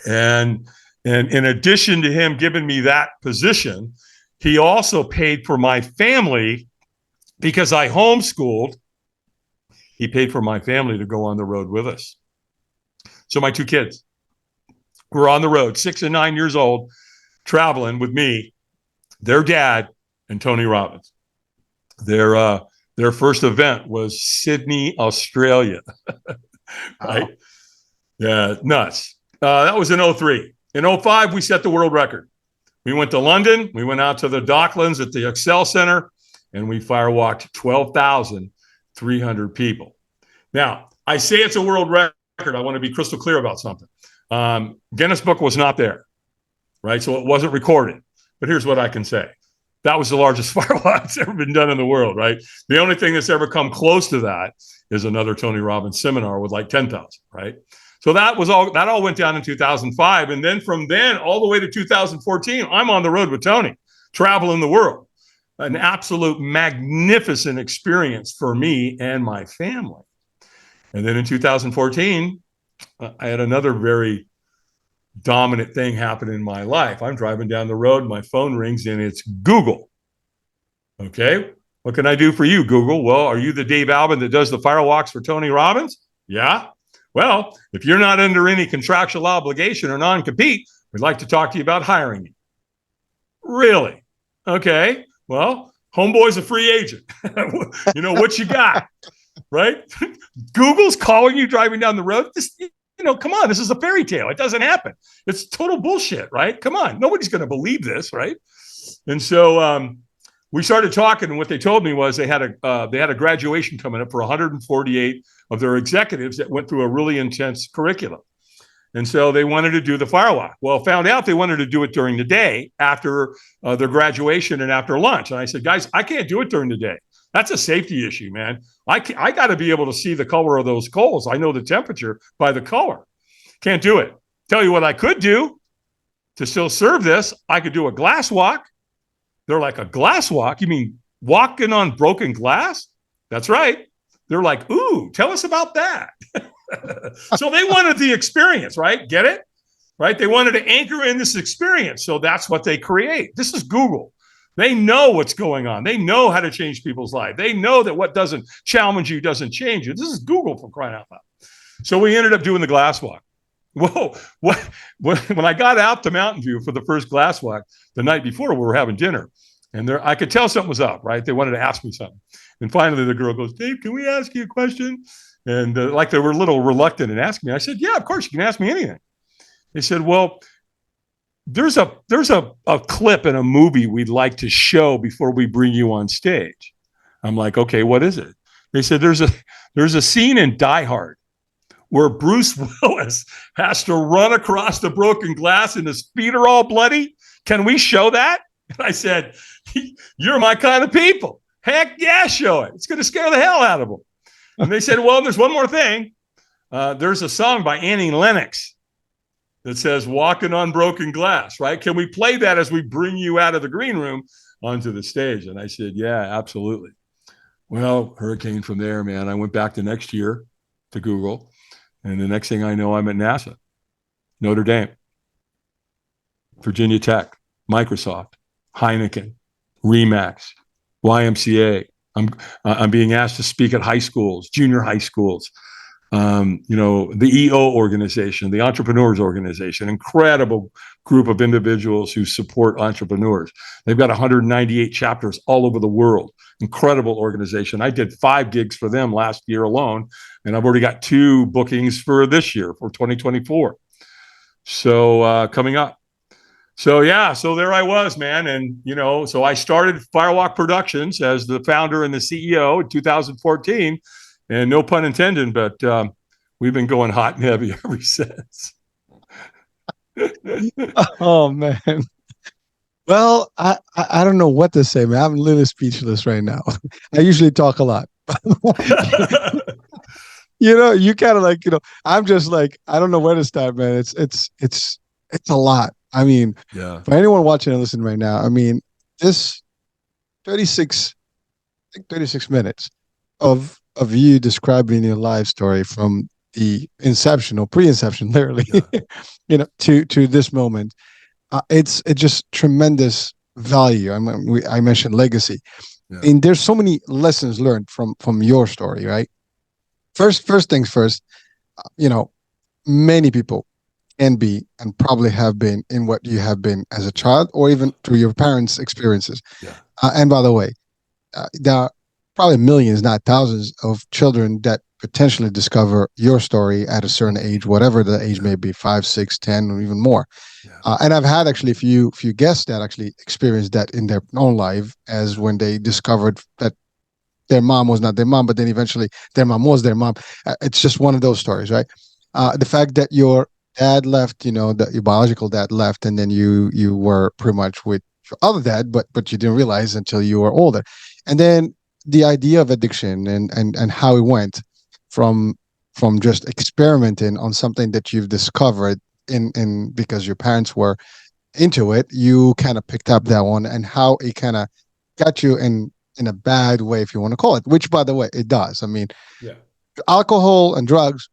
Speaker 2: And in addition to him giving me that position, he also paid for my family because I homeschooled. He paid for my family to go on the road with us. So my 2 kids were on the road, 6 and 9 years old, traveling with me, their dad, and Tony Robbins. Their first event was Sydney, Australia. Right? Wow. Yeah, nuts. That was in 2003. In 2005, we set the world record. We went to London. We went out to the Docklands at the Excel Center, and we firewalked 12,300 people. Now, I say it's a world record. I want to be crystal clear about something. Guinness Book was not there, right? So it wasn't recorded. But here's what I can say. That was the largest firewalk that's ever been done in the world, right? The only thing that's ever come close to that is another Tony Robbins seminar with like 10,000, right? So that all went down in 2005. And then from then all the way to 2014, I'm on the road with Tony, traveling the world. an absolute magnificent experience for me and my family. And then in 2014, I had another very dominant thing happen in my life. I'm driving down the road, my phone rings, and it's Google. Okay, what can I do for you, Google? Well, are you the Dave Albin that does the firewalks for Tony Robbins? Yeah. Well, if you're not under any contractual obligation or non-compete, we'd like to talk to you about hiring you. Really? Okay. Well, homeboy's a free agent. You know, what you got, right? Google's calling you driving down the road. This, come on, this is a fairy tale. It doesn't happen. It's total bullshit, right? Come on. Nobody's going to believe this, right? And so we started talking, and what they told me was they had a graduation coming up for 148 of their executives that went through a really intense curriculum. And so they wanted to do the firewalk. Well, found out they wanted to do it during the day after their graduation and after lunch. And I said, guys, I can't do it during the day. That's a safety issue, man. I got to be able to see the color of those coals. I know the temperature by the color. Can't do it. Tell you what I could do to still serve this. I could do a glass walk. They're like, a glass walk? You mean walking on broken glass? That's right. They're like, ooh, tell us about that. So they wanted the experience, right? Get it? Right? They wanted to anchor in this experience. So that's what they create. This is Google. They know what's going on. They know how to change people's lives. They know that what doesn't challenge you doesn't change you. This is Google, for crying out loud. So we ended up doing the glass walk. Whoa, when I got out to Mountain View for the first glass walk the night before, we were having dinner, and I could tell something was up, right? They wanted to ask me something. And finally the girl goes, Dave, can we ask you a question? And like they were a little reluctant in asking me. I said, yeah, of course, you can ask me anything. They said, well, there's a clip in a movie we'd like to show before we bring you on stage. I'm like, okay, what is it? They said, there's a scene in Die Hard where Bruce Willis has to run across the broken glass and his feet are all bloody. Can we show that? And I said, you're my kind of people. Heck yeah, show it. It's going to scare the hell out of them. And they said, well, there's one more thing. There's a song by Annie Lennox that says walking on broken glass, right? Can we play that as we bring you out of the green room onto the stage? And I said, yeah, absolutely. Well, hurricane from there, man. I went back the next year to Google. And the next thing I know, I'm at NASA, Notre Dame, Virginia Tech, Microsoft, Heineken, Remax, Y.M.C.A. I'm being asked to speak at high schools, junior high schools, the EO organization, the Entrepreneurs Organization, incredible group of individuals who support entrepreneurs. They've got 198 chapters all over the world. Incredible organization. I did 5 gigs for them last year alone, and I've already got 2 bookings for this year, for 2024. So coming up. So yeah, so there I was, man. And, so I started Firewalk Productions as the founder and the CEO in 2014. And no pun intended, but we've been going hot and heavy ever since.
Speaker 1: Oh, man. Well, I don't know what to say, man. I'm literally speechless right now. I usually talk a lot. You kind of like, I'm just like, I don't know where to start, man. It's a lot. I mean,
Speaker 2: yeah.
Speaker 1: For anyone watching and listening right now, I mean, this 36 minutes of you describing your life story from the inception or pre-inception, literally,
Speaker 2: yeah.
Speaker 1: to this moment, it's just tremendous value. I mentioned legacy,
Speaker 2: yeah.
Speaker 1: And there's so many lessons learned from your story, right? First things first, many people can be and probably have been in what you have been as a child, or even through your parents' experiences.
Speaker 2: Yeah.
Speaker 1: And by the way, there are probably millions, not thousands, of children that potentially discover your story at a certain age, whatever the age may be, 5, 6, 10, or even more.
Speaker 2: Yeah.
Speaker 1: And I've had actually a few guests that actually experienced that in their own life, as when they discovered that their mom was not their mom, but then eventually their mom was their mom. It's just one of those stories, right? The fact that your dad left, that your biological dad left, and then you were pretty much with your other dad, but you didn't realize until you were older. And then the idea of addiction and how it went from just experimenting on something that you've discovered in because your parents were into it, you kind of picked up that one, and how it kind of got you in a bad way, if you want to call it, which by the way, it does. I mean,
Speaker 2: Yeah.
Speaker 1: alcohol and drugs,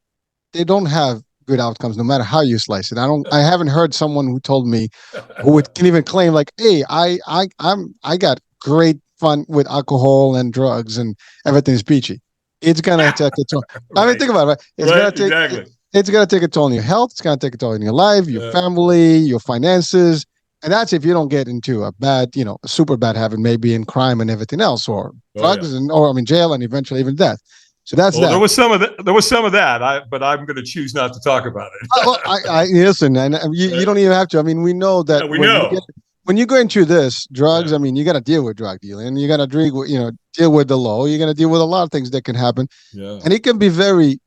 Speaker 1: they don't have good outcomes no matter how you slice it. I haven't heard someone who told me who can even claim like, hey, I got great fun with alcohol and drugs and everything's peachy. It's gonna take a toll. I mean,
Speaker 2: Right.
Speaker 1: think about it. Right?
Speaker 2: Right. Exactly.
Speaker 1: It's gonna take a toll on your health. It's gonna take a toll on your life, your
Speaker 2: Yeah.
Speaker 1: family, your finances, and that's if you don't get into a bad, a super bad habit, maybe in crime and everything else, or
Speaker 2: Oh yeah.
Speaker 1: drugs, or I mean, jail, and eventually even death. So that's
Speaker 2: Well, there
Speaker 1: that.
Speaker 2: was some of that. There was some of that. But I'm going to choose not to talk about
Speaker 1: Well,
Speaker 2: it.
Speaker 1: I listen, and you
Speaker 2: Right?
Speaker 1: don't even have to. I mean, we know that
Speaker 2: Yeah, we know.
Speaker 1: when you go into this drugs,
Speaker 2: Yeah.
Speaker 1: I mean, you got to deal with drug dealing. You got to deal with the law. You're going to deal with a lot of things that can happen,
Speaker 2: Yeah.
Speaker 1: and it can be very,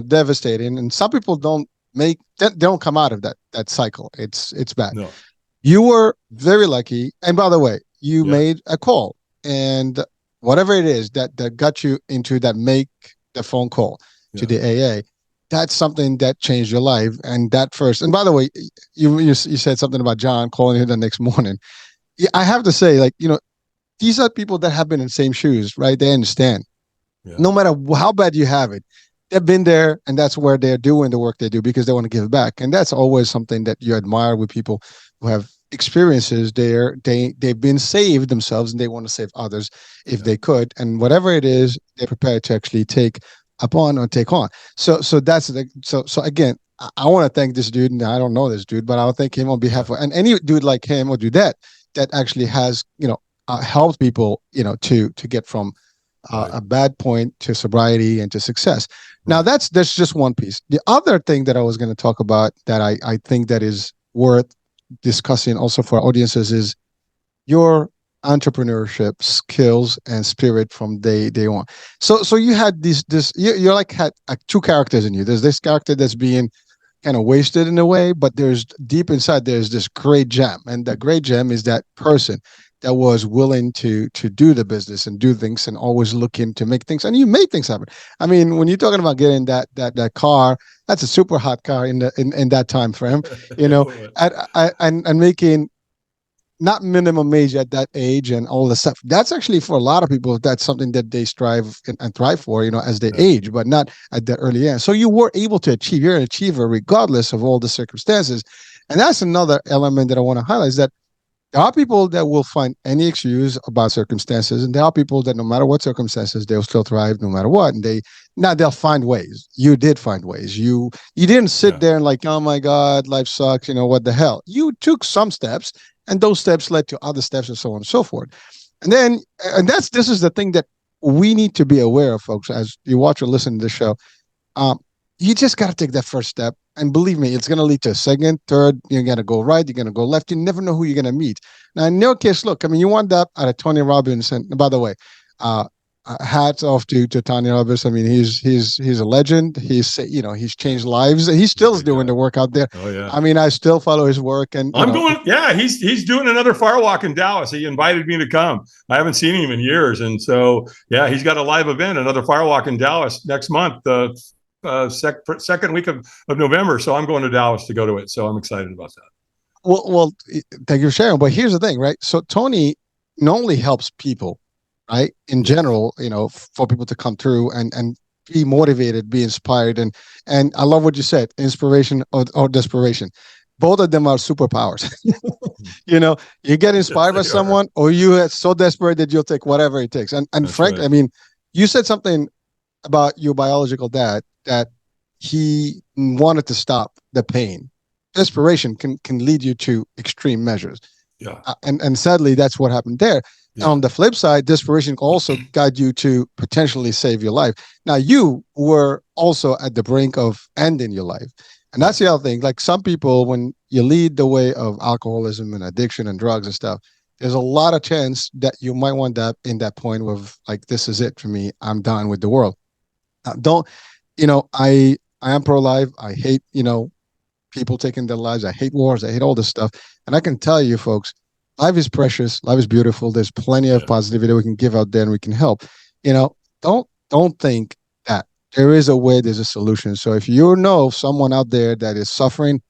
Speaker 1: devastating. And some people they don't come out of that cycle. It's bad.
Speaker 2: No.
Speaker 1: You were very lucky, and by the way, you
Speaker 2: Yeah.
Speaker 1: made a call, and whatever it is that got you into that, make the phone call to
Speaker 2: Yeah.
Speaker 1: the AA. That's something that changed your life. And that first, and by the way, you said something about John calling you the next morning. Yeah, I have to say, like, these are people that have been in the same shoes, right? They understand.
Speaker 2: Yeah.
Speaker 1: No matter how bad you have it, they've been there, and that's where they're doing the work they do because they want to give back. And that's always something that you admire with people who have experiences there. They've been saved themselves, and they want to save others if they could. And whatever it is, they're prepared to actually take upon or take on. So that's so again, I want to thank this dude, and I don't know this dude, but I'll thank him on behalf of, and any dude like him or do that actually has helped people to get from
Speaker 2: Right.
Speaker 1: a bad point to sobriety and to success. Now
Speaker 2: Right.
Speaker 1: that's just one piece. The other thing that I was going to talk about that I think that is worth discussing also for audiences is your entrepreneurship skills and spirit from day one. So you had you're like had two characters in you. There's this character that's being kind of wasted in a way, but there's deep inside there's this great gem, and that great gem is that person that was willing to do the business and do things and always looking to make things, and you made things happen. I mean, when you're talking about getting that car, that's a super hot car in that time frame, and making not minimum age at that age and all the stuff. That's actually for a lot of people, that's something that they strive and thrive for, as they age, but not at the early end. So you were able to achieve. You're an achiever regardless of all the circumstances. And that's another element that I want to highlight is that there are people that will find any excuse about circumstances, and there are people that no matter what circumstances, they'll still thrive no matter what. And they'll find ways. You did find ways. You didn't sit there and like, oh my God, life sucks. What the hell? You took some steps, and those steps led to other steps and so on and so forth. This is the thing that we need to be aware of, folks, as you watch or listen to the show. You just got to take that first step. And believe me, it's going to lead to a second, third. You're going to go right. You're going to go left. You never know who you're going to meet. Now, in your case, look, I mean, you wound up at a Tony Robbins. And by the way, hats off to Tony Robbins. I mean, he's a legend. He's changed lives. He still is doing the work out there.
Speaker 2: Oh yeah.
Speaker 1: I mean, I still follow his work, and
Speaker 2: I'm going. Yeah, he's doing another Firewalk in Dallas. He invited me to come. I haven't seen him in years, and so yeah, he's got a live event, another Firewalk in Dallas next month, second week of November. So I'm going to Dallas to go to it. So I'm excited about that.
Speaker 1: Well, thank you for sharing. But here's the thing, right? So Tony not only helps people, right, in general, for people to come through and be motivated, be inspired, and I love what you said, inspiration or desperation. Both of them are superpowers. You get inspired by someone, or you are so desperate that you'll take whatever it takes. And frankly, right. I mean, you said something about your biological dad that he wanted to stop the pain. Desperation can lead you to extreme measures.
Speaker 2: Yeah.
Speaker 1: And sadly, that's what happened there. Yeah. On the flip side, desperation also guide you to potentially save your life. Now, you were also at the brink of ending your life. And that's the other thing. Like some people, when you lead the way of alcoholism and addiction and drugs and stuff, there's a lot of chance that you might wind up in that point of like, this is it for me. I'm done with the world. I am pro-life. I hate, people taking their lives. I hate wars. I hate all this stuff. And I can tell you, folks, life is precious. Life is beautiful. There's plenty of positivity we can give out there and we can help. Don't think that there is a way, there's a solution. So if you know someone out there that is suffering,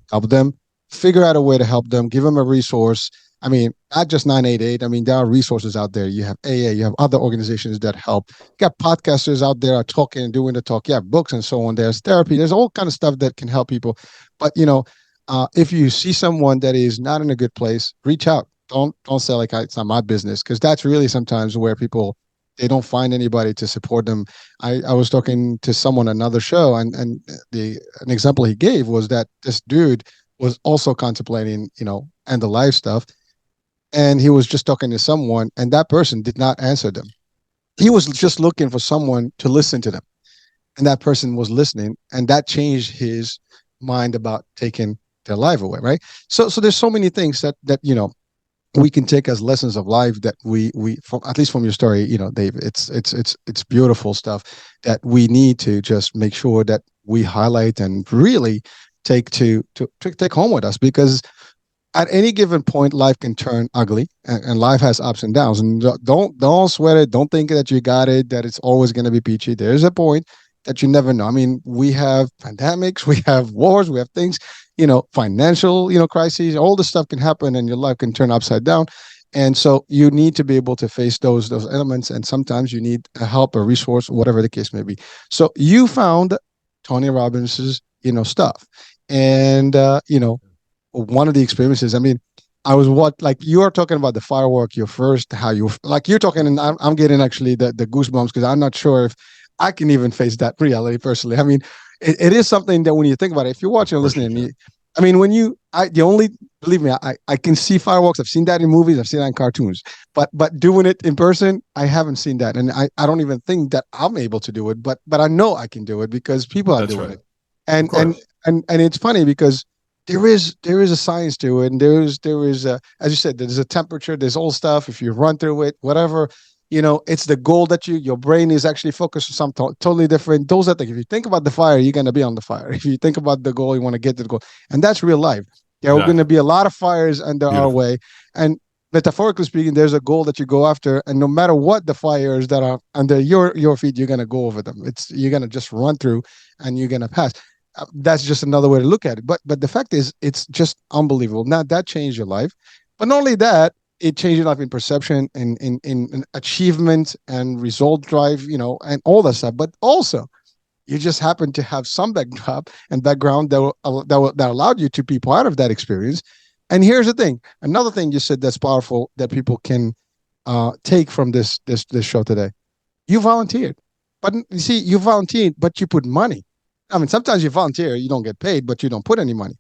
Speaker 1: help them, figure out a way to help them, give them a resource. I mean, not just 988. I mean, there are resources out there. You have AA, you have other organizations that help. You got podcasters out there are talking and doing the talk. You have books and so on. There's therapy. There's all kind of stuff that can help people. But if you see someone that is not in a good place, reach out. Don't say like it's not my business, because that's really sometimes where people, they don't find anybody to support them. I was talking to someone on another show, and an example he gave was that this dude was also contemplating, end of life stuff, and he was just talking to someone, and that person did not answer them. He was just looking for someone to listen to them, and that person was listening, and that changed his mind about taking their life away, right? So there's so many things that we can take as lessons of life that we from, at least from your story, Dave, it's beautiful stuff that we need to just make sure that we highlight and really take to take home with us, because at any given point life can turn ugly, and life has ups and downs, and don't sweat it. Don't think that you got it, that it's always going to be peachy. There's a point that you never know. I mean, we have pandemics, we have wars, we have things, financial, crises. All this stuff can happen, and your life can turn upside down. And so you need to be able to face those elements, and sometimes you need a help, a resource, whatever the case may be. So you found Tony Robbins's, stuff, and one of the experiences. I mean, I was like you are talking about the firework, your first, how you like you're talking, and I'm getting actually the goosebumps, because I'm not sure if I can even face that reality personally. I mean, it is something that when you think about it, if you're watching and listening, I mean, believe me, I can see fireworks. I've seen that in movies. I've seen that in cartoons, but doing it in person, I haven't seen that. And I don't even think that I'm able to do it, but I know I can do it because people are doing it. And it's funny because there is a science to it. And there is as you said, there's a temperature, there's all stuff. If you run through it, whatever, it's the goal that your brain is actually focused on something totally different. Those are things. If you think about the fire, you're going to be on the fire. If you think about the goal, you want to get to the goal. And that's real life. There are going to be a lot of fires under our way. And metaphorically speaking, there's a goal that you go after. And no matter what the fires that are under your feet, you're going to go over them. You're going to just run through and you're going to pass. That's just another way to look at it. But the fact is, it's just unbelievable. Now, that changed your life. But not only that, it changed your life in perception and in achievement and result drive, and all that stuff. But also, you just happen to have some background that allowed you to be part of that experience. And here's the thing: another thing you said that's powerful that people can take from this show today. You volunteered, but you see, you volunteered, but you put money. I mean, sometimes you volunteer, you don't get paid, but you don't put any money.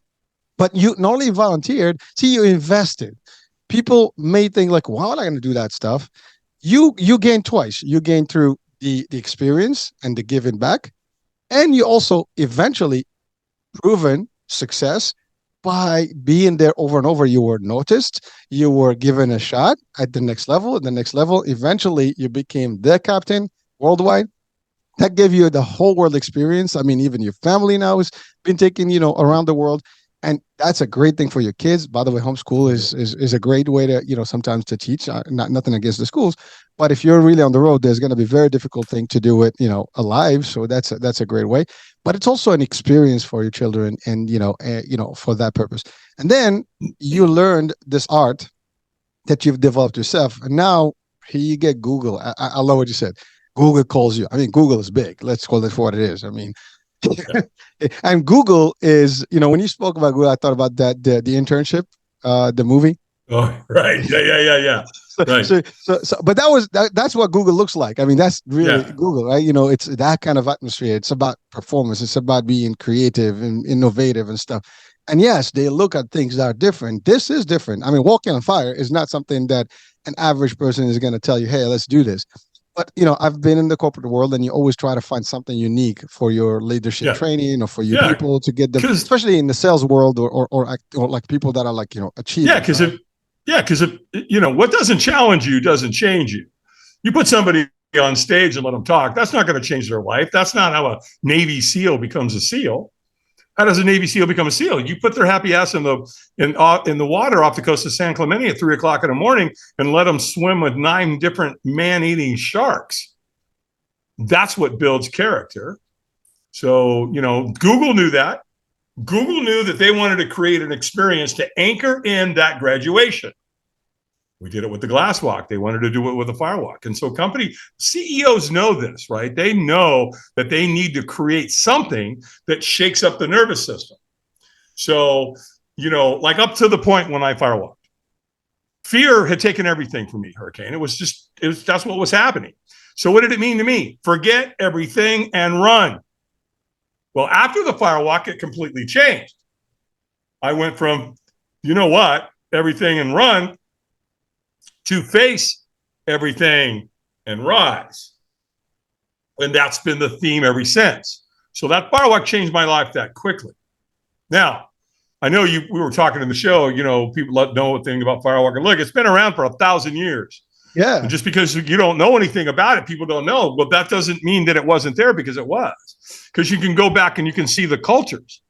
Speaker 1: But you not only volunteered, see, you invested. People may think like, why am I going to do that stuff? You gain twice. You gain through the experience and the giving back. And you also eventually proven success by being there over and over. You were noticed. You were given a shot at the next level. At the next level, eventually you became the captain worldwide. That gave you the whole world experience. I mean, even your family now has been taken, around the world. And that's a great thing for your kids. By the way, homeschool is a great way to, sometimes to teach. Nothing against the schools, but if you're really on the road, there's going to be a very difficult thing to do it, alive. So that's a great way. But it's also an experience for your children, and for that purpose. And then you learned this art that you've developed yourself, and now here you get Google. I love what you said. Google calls you. I mean, Google is big. Let's call it for what it is. I mean. And Google is, when you spoke about Google, I thought about that the internship, the movie.
Speaker 2: Oh, right. Yeah. Right.
Speaker 1: So, but that's what Google looks like. I mean, that's really Google, right? It's that kind of atmosphere. It's about performance. It's about being creative and innovative and stuff. And yes, they look at things that are different. This is different. I mean, walking on fire is not something that an average person is going to tell you, hey, let's do this. But, I've been in the corporate world, and you always try to find something unique for your leadership training or for your people to get them, especially in the sales world or like people that are like, achieving.
Speaker 2: Yeah, because what doesn't challenge you doesn't change you. You put somebody on stage and let them talk. That's not going to change their life. That's not how a Navy SEAL becomes a SEAL. How does a Navy SEAL become a SEAL? You put their happy ass in the water off the coast of San Clemente at 3:00 in the morning and let them swim with 9 different man-eating sharks. That's what builds character. So, Google knew that. Google knew that they wanted to create an experience to anchor in that graduation. We did it with the glass walk. They wanted to do it with the firewalk. And so company CEOs know this, right? They know that they need to create something that shakes up the nervous system. So, like up to the point when I firewalked, fear had taken everything from me, Hurricane. That's what was happening. So what did it mean to me? Forget everything and run. Well, after the firewalk, it completely changed. I went from, everything and run, to face everything and rise. And that's been the theme ever since. So that firewalk changed my life that quickly. Now, I know we were talking in the show, people know a thing about firewalking. Look, it's been around for 1,000 years.
Speaker 1: Yeah.
Speaker 2: And just because you don't know anything about it, people don't know. Well, that doesn't mean that it wasn't there, because it was. Because you can go back and you can see the cultures,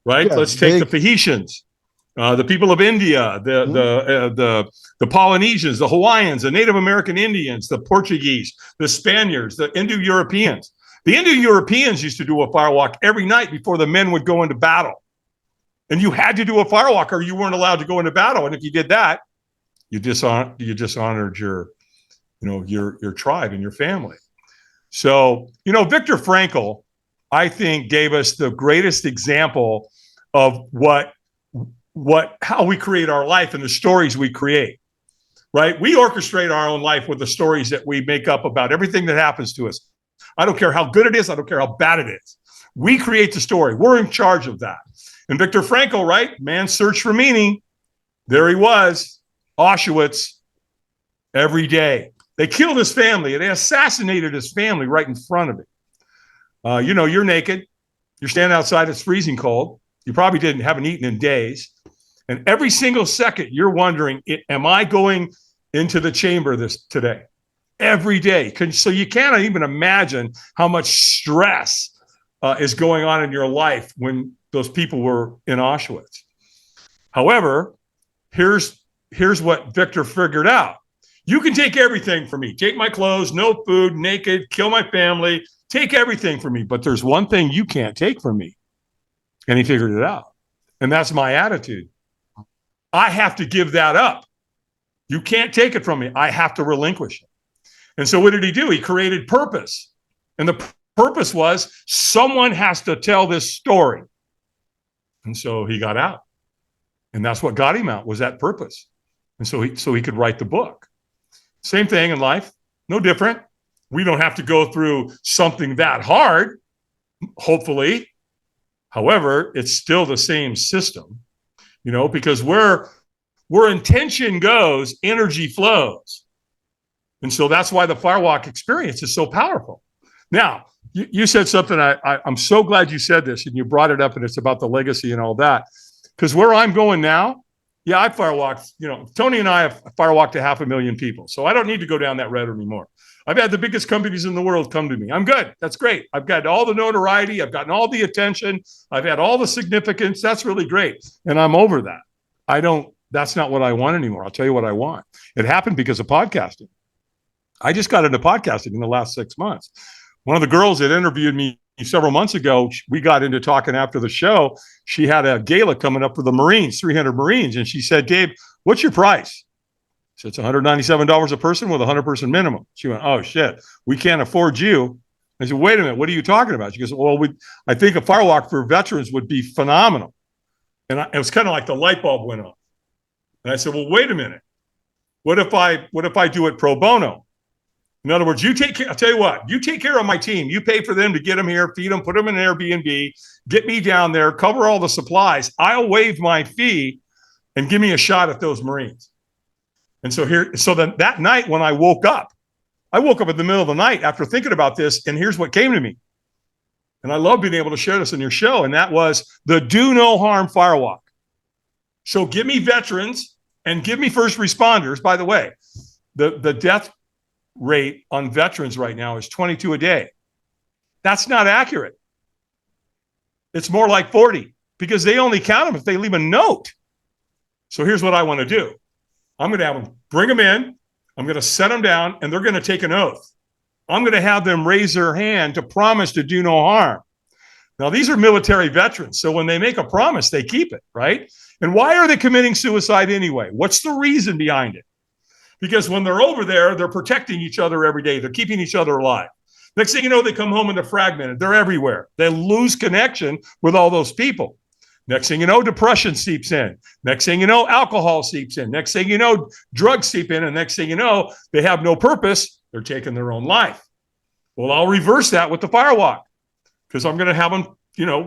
Speaker 2: right?
Speaker 1: Yeah,
Speaker 2: let's take the Tahitians. The people of India, the Polynesians, the Hawaiians, the Native American Indians, the Portuguese, the Spaniards, the Indo-Europeans. The Indo-Europeans used to do a firewalk every night before the men would go into battle. And you had to do a firewalk or you weren't allowed to go into battle. And if you did that, you dishonored your tribe and your family. So, Viktor Frankl, I think, gave us the greatest example of how we create our life and the stories we create, right? We orchestrate our own life with the stories that we make up about everything that happens to us. I don't care how good it is. I don't care how bad it is. We create the story. We're in charge of that. And Viktor Frankl, right? Man's search for meaning. There he was, Auschwitz, every day. They killed his family. They assassinated his family right in front of him. You're naked. You're standing outside. It's freezing cold. You probably haven't eaten in days. And every single second, you're wondering, am I going into the chamber today? Every day. So you cannot even imagine how much stress is going on in your life when those people were in Auschwitz. However, here's what Viktor figured out. You can take everything from me. Take my clothes, no food, naked, kill my family, take everything from me. But there's one thing you can't take from me. And he figured it out. And that's my attitude. I have to give that up. You can't take it from me. I have to relinquish it. And so what did he do? He created purpose. And the purpose was someone has to tell this story. And so he got out. And that's what got him out, was that purpose. And so he could write the book. Same thing in life, no different. We don't have to go through something that hard, hopefully. However, it's still the same system, because where intention goes, energy flows. And so that's why the Firewalk experience is so powerful. Now, you said something, I'm so glad you said this and you brought it up, and it's about the legacy and all that. Because where I'm going now, yeah, I firewalked, Tony and I have firewalked to 500,000 people. So I don't need to go down that road anymore. I've had the biggest companies in the world come to me. I'm good. That's great. I've got all the notoriety. I've gotten all the attention. I've had all the significance. That's really great. And I'm over that. That's not what I want anymore. I'll tell you what I want. It happened because of podcasting. I just got into podcasting in the last 6 months. One of the girls that interviewed me several months ago, we got into talking after the show. She had a gala coming up for the Marines, 300 Marines. And she said, Dave, what's your price? So it's $197 a person with a 100-person minimum. She went, oh, shit, we can't afford you. I said, wait a minute, what are you talking about? She goes, well, I think a firewalk for veterans would be phenomenal. And it was kind of like the light bulb went on. And I said, well, wait a minute. What if I do it pro bono? In other words, I'll tell you what, you take care of my team. You pay for them to get them here, feed them, put them in an Airbnb, get me down there, cover all the supplies. I'll waive my fee and give me a shot at those Marines. And so then that night when I woke up in the middle of the night after thinking about this, and here's what came to me. And I love being able to share this in your show, and that was the Do No Harm Firewalk. So give me veterans and give me first responders. By the way, the death rate on veterans right now is 22 a day. That's not accurate. It's more like 40 because they only count them if they leave a note. So here's what I want to do. I'm going to have them bring them in. I'm going to set them down and they're going to take an oath. I'm going to have them raise their hand to promise to do no harm. Now, these are military veterans. So when they make a promise, they keep it, right? And why are they committing suicide anyway? What's the reason behind it? because when they're over there, they're protecting each other every day. They're keeping each other alive. Next thing you know, they come home and they're fragmented. They're everywhere. They lose connection with all those people. Next thing you know, depression seeps in. Next thing you know, alcohol seeps in. Next thing you know, drugs seep in. And next thing you know, they have no purpose. They're taking their own life. Well, I'll reverse that with the Firewalk, because I'm going to have them,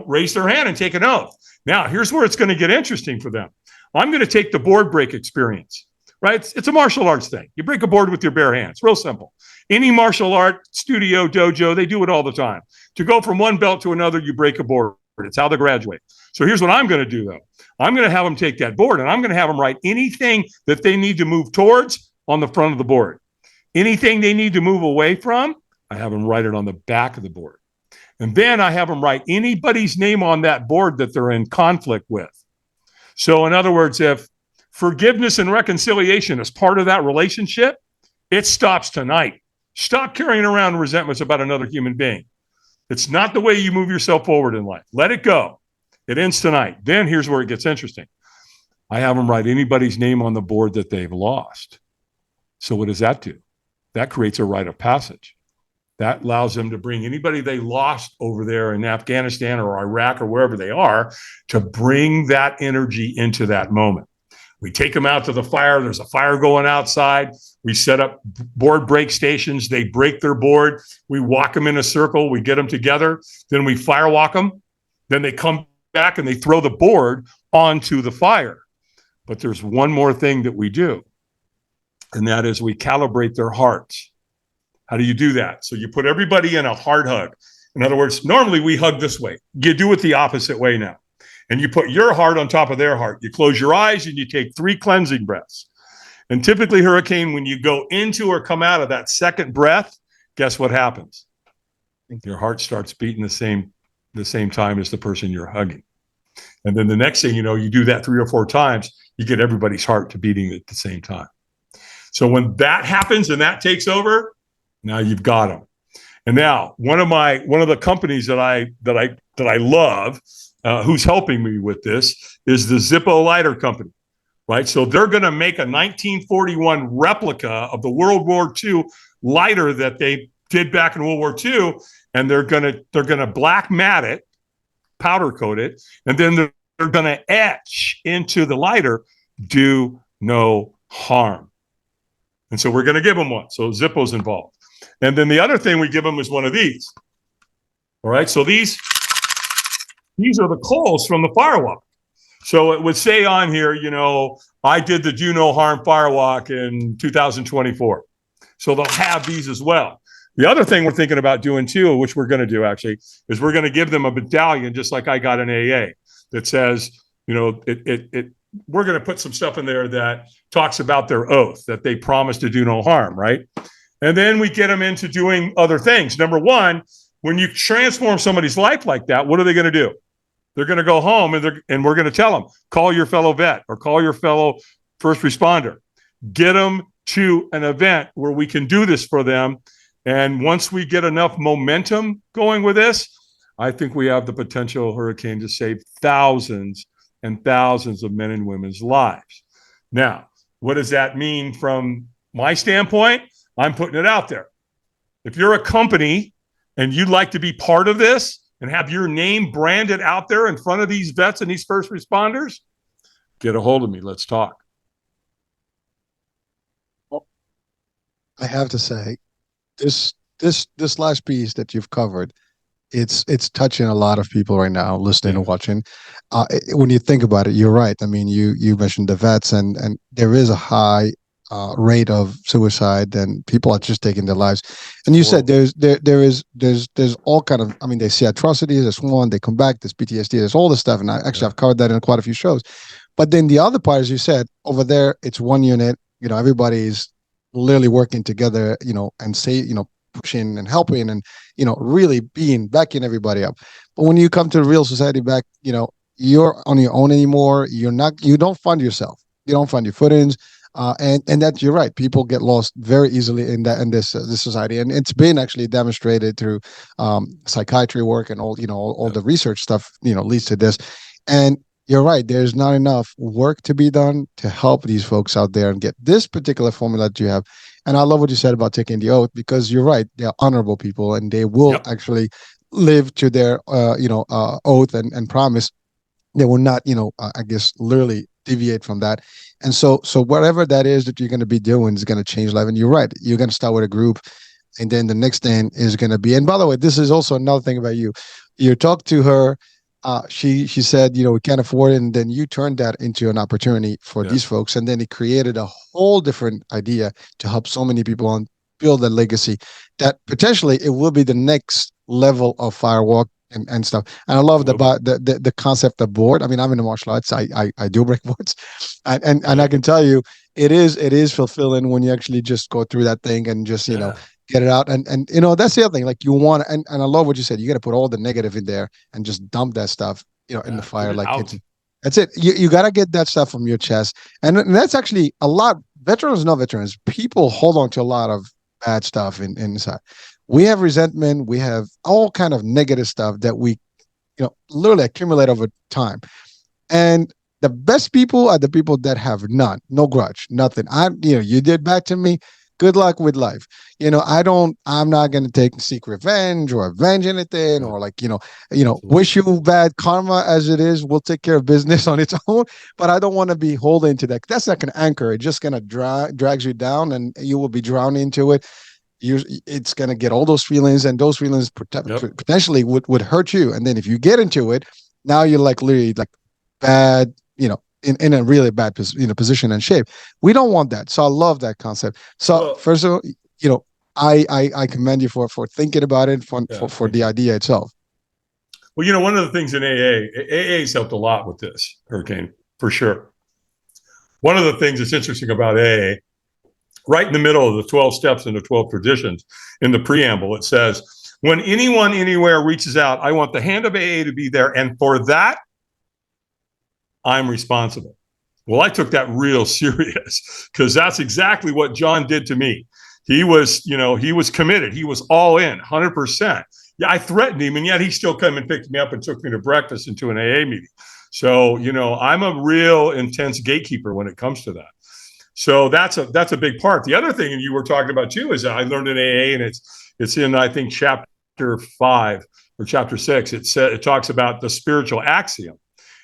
Speaker 2: raise their hand and take an oath. Now, here's where it's going to get interesting for them. I'm going to take the board break experience, right? It's a martial arts thing. You break a board with your bare hands. Real simple. Any martial art studio, dojo, they do it all the time. To go from one belt to another, you break a board. It's how they graduate. So here's what I'm going to do, though. I'm going to have them take that board, and I'm going to have them write anything that they need to move towards on the front of the board. Anything they need to move away from, I have them write it on the back of the board. And then I have them write anybody's name on that board that they're in conflict with. So in other words, if forgiveness and reconciliation is part of that relationship, it stops tonight. Stop carrying around resentments about another human being. It's not the way you move yourself forward in life. Let it go. It ends tonight. Then here's where it gets interesting. I have them write anybody's name on the board that they've lost. So what does that do? That creates a rite of passage. That allows them to bring anybody they lost over there in Afghanistan or Iraq or wherever they are, to bring that energy into that moment. We take them out to the fire. There's a fire going outside. We set up board break stations. They break their board. We walk them in a circle. We get them together. Then we firewalk them. Then they come back and they throw the board onto the fire. But there's one more thing that we do, and that is we calibrate their hearts. How do you do that? So you put everybody in a heart hug. In other words, normally we hug this way. You do it the opposite way now. And you put your heart on top of their heart. You close your eyes and you take 3 cleansing breaths. And typically, Hurricane, when you go into or come out of that second breath, guess what happens? Your heart starts beating the same time as the person you're hugging. And then the next thing you know, you do that 3 or 4 times, you get everybody's heart to beating at the same time. So when that happens and that takes over, now you've got them. And now one of the companies that I love, who's helping me with this, is the Zippo lighter company, right? So they're going to make a 1941 replica of the World War II lighter that they did back in World War II, and they're going to black mat it, powder coat it, and then they're going to etch into the lighter, "Do no harm." And so we're going to give them one. So Zippo's involved. And then the other thing we give them is one of these. All right. So these are the calls from the Firewalk. So it would say on here, I did the Do No Harm Firewalk in 2024. So they'll have these as well. The other thing we're thinking about doing too, which we're going to do actually, is we're going to give them a medallion, just like I got an AA, that says, we're going to put some stuff in there that talks about their oath, that they promise to do no harm, right? And then we get them into doing other things. Number one, when you transform somebody's life like that, what are they going to do? They're going to go home and we're going to tell them, call your fellow vet or call your fellow first responder. Get them to an event where we can do this for them. And once we get enough momentum going with this, I think we have the potential, Hurricane, to save thousands and thousands of men and women's lives. Now, what does that mean from my standpoint? I'm putting it out there. If you're a company and you'd like to be part of this and have your name branded out there in front of these vets and these first responders, get a hold of me. Let's talk.
Speaker 1: I have to say, this last piece that you've covered, it's touching a lot of people right now, listening and watching. When you think about it, you're right. I mean, you mentioned the vets, and there is a high rate of suicide, and people are just taking their lives. And you said there's all kind of, I mean, they see atrocities, there's one, they come back, there's PTSD, there's all this stuff. And I've covered that in quite a few shows. But then the other part, as you said, over there, it's one unit, everybody's literally working together, and pushing and helping and, really backing everybody up. But when you come to the real society back, you're on your own anymore. You don't find yourself. You don't find your footings. And that you're right. People get lost very easily in this society, and it's been actually demonstrated through psychiatry work and all the research stuff. Leads to this. And you're right. There's not enough work to be done to help these folks out there and get this particular formula that you have. And I love what you said about taking the oath, because you're right. They're honorable people and they will
Speaker 2: Yep.
Speaker 1: actually live to their, oath and promise. They will not, I guess, literally deviate from that. And so whatever that is that you're going to be doing is going to change life. And you're right. You're going to start with a group, and then the next thing is going to be. And by the way, this is also another thing about you. You talk to her. She said, we can't afford it, and then you turned that into an opportunity for
Speaker 2: Yeah.
Speaker 1: these folks, and then it created a whole different idea to help so many people and build a legacy that potentially it will be the next level of Firewalk and stuff. And I love
Speaker 2: It will be.
Speaker 1: the concept of board. I mean, I'm in the martial arts. I do break boards, and I
Speaker 2: Right.
Speaker 1: can tell you, it is fulfilling when you actually just go through that thing and just
Speaker 2: Yeah.
Speaker 1: get it out. And that's the other thing. Like you want, and I love what you said. You got to put all the negative in there and just dump that stuff, in the
Speaker 2: Yeah. Get
Speaker 1: fire.
Speaker 2: it
Speaker 1: Like
Speaker 2: out.
Speaker 1: that's it. You got to get that stuff from your chest, and that's actually a lot. Veterans, no veterans, people hold on to a lot of bad stuff inside. We have resentment. We have all kind of negative stuff that we, literally accumulate over time. And the best people are the people that have none, no grudge, nothing. You did bad to me. Good luck with life. I'm not going to seek revenge or avenge anything,
Speaker 2: Yeah.
Speaker 1: or like,
Speaker 2: Absolutely.
Speaker 1: wish you bad karma as it is. We'll take care of business on its own. But I don't want to be holding to that. That's not going to anchor. It's just going to drags you down, and you will be drowned into it. It's going to get all those feelings, and those feelings
Speaker 2: Yep.
Speaker 1: potentially would hurt you. And then if you get into it, now you're like literally like bad, in a really bad position and shape. We don't want that. So I love that concept. So
Speaker 2: Well,
Speaker 1: first of all, I commend you for thinking about it, for
Speaker 2: yeah.
Speaker 1: for
Speaker 2: Thank
Speaker 1: the
Speaker 2: you.
Speaker 1: idea itself.
Speaker 2: Well, one of the things in AA's helped a lot with this, Hurricane, for sure. One of the things that's interesting about AA, right in the middle of the 12 steps and the 12 traditions, in the preamble, it says, when anyone anywhere reaches out, I want the hand of AA to be there. And for that, I'm responsible. Well, I took that real serious, because that's exactly what John did to me. He was committed. He was all in, 100%. Yeah, I threatened him, and yet he still came and picked me up and took me to breakfast and to an AA meeting. So, I'm a real intense gatekeeper when it comes to that. So that's a big part. The other thing you were talking about too is I learned in AA, and it's in, I think, chapter 5 or chapter 6. It talks about the spiritual axiom.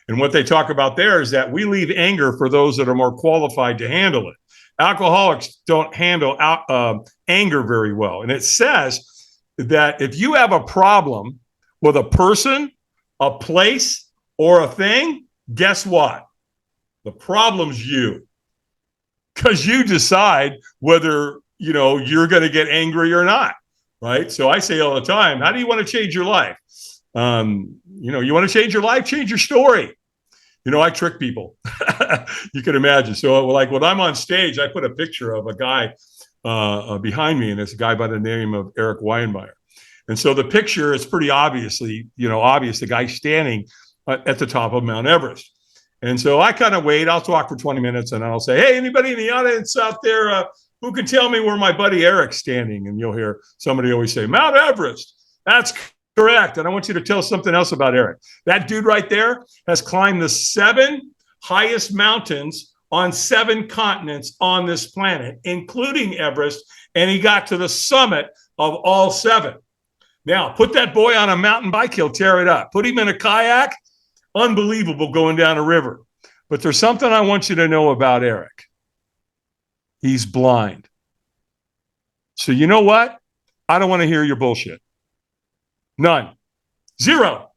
Speaker 2: And what they talk about there is that we leave anger for those that are more qualified to handle it. Alcoholics don't handle anger very well. And it says that if you have a problem with a person, a place, or a thing, guess what? The problem's you, because you decide whether you're going to get angry or not, right? So I say all the time, how do you want to change your life? You want to change your life, change your story. I trick people. You can imagine. So, like when I'm on stage, I put a picture of a guy behind me, and it's a guy by the name of Eric Weinmeier. And so the picture is pretty obviously, obvious. The guy standing at the top of Mount Everest. And so I kind of wait. I'll talk for 20 minutes, and I'll say, hey, anybody in the audience out there who can tell me where my buddy Eric's standing? And you'll hear somebody always say, Mount Everest. That's correct. And I want you to tell something else about Eric. That dude right there has climbed the 7 highest mountains on 7 continents on this planet, including Everest, and he got to the summit of all 7. Now, put that boy on a mountain bike, he'll tear it up. Put him in a kayak, unbelievable going down a river. But there's something I want you to know about Eric. He's blind. So you know what? I don't want to hear your bullshit. None. 0.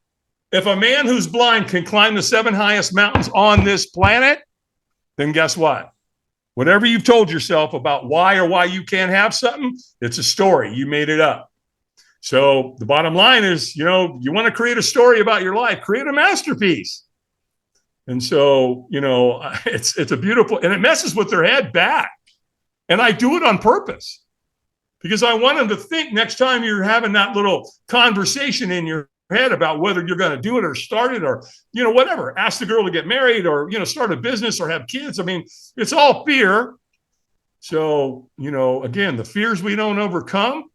Speaker 2: If a man who's blind can climb the 7 highest mountains on this planet, then guess what? Whatever you've told yourself about why you can't have something, it's a story. You made it up. So the bottom line is, you want to create a story about your life, create a masterpiece. And so, it's a beautiful, and it messes with their head back. And I do it on purpose, because I want them to think next time you're having that little conversation in your head about whether you're going to do it or start it or, whatever, ask the girl to get married or, start a business or have kids. I mean, it's all fear. So, again, the fears we don't overcome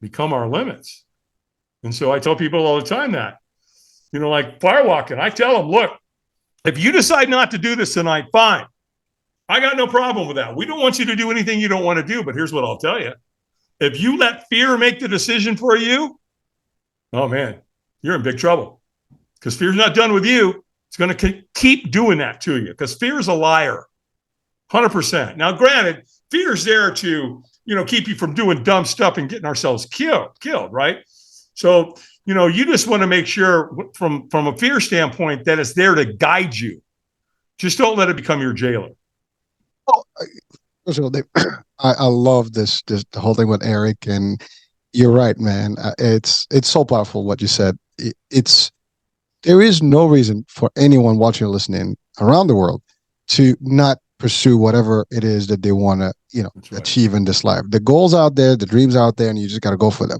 Speaker 2: become our limits. And so I tell people all the time that, like firewalking, I tell them, look, If you decide not to do this tonight, fine. I got no problem with that. We don't want you to do anything you don't want to do, but here's what I'll tell you. If you let fear make the decision for you, oh man, you're in big trouble, because fear's not done with you. It's going to keep doing that to you, because fear is a liar, 100%. Now, granted, fear is there to, keep you from doing dumb stuff and getting ourselves killed, right? So, you just want to make sure from a fear standpoint that it's there to guide you. Just don't let it become your jailer.
Speaker 1: Oh, first of all, I love the whole thing with Eric, and you're right, man. It's so powerful what you said. There is no reason for anyone watching or listening around the world to not pursue whatever it is that they want to, achieve in this life. The goals out there, the dreams out there, and you just got to go for them.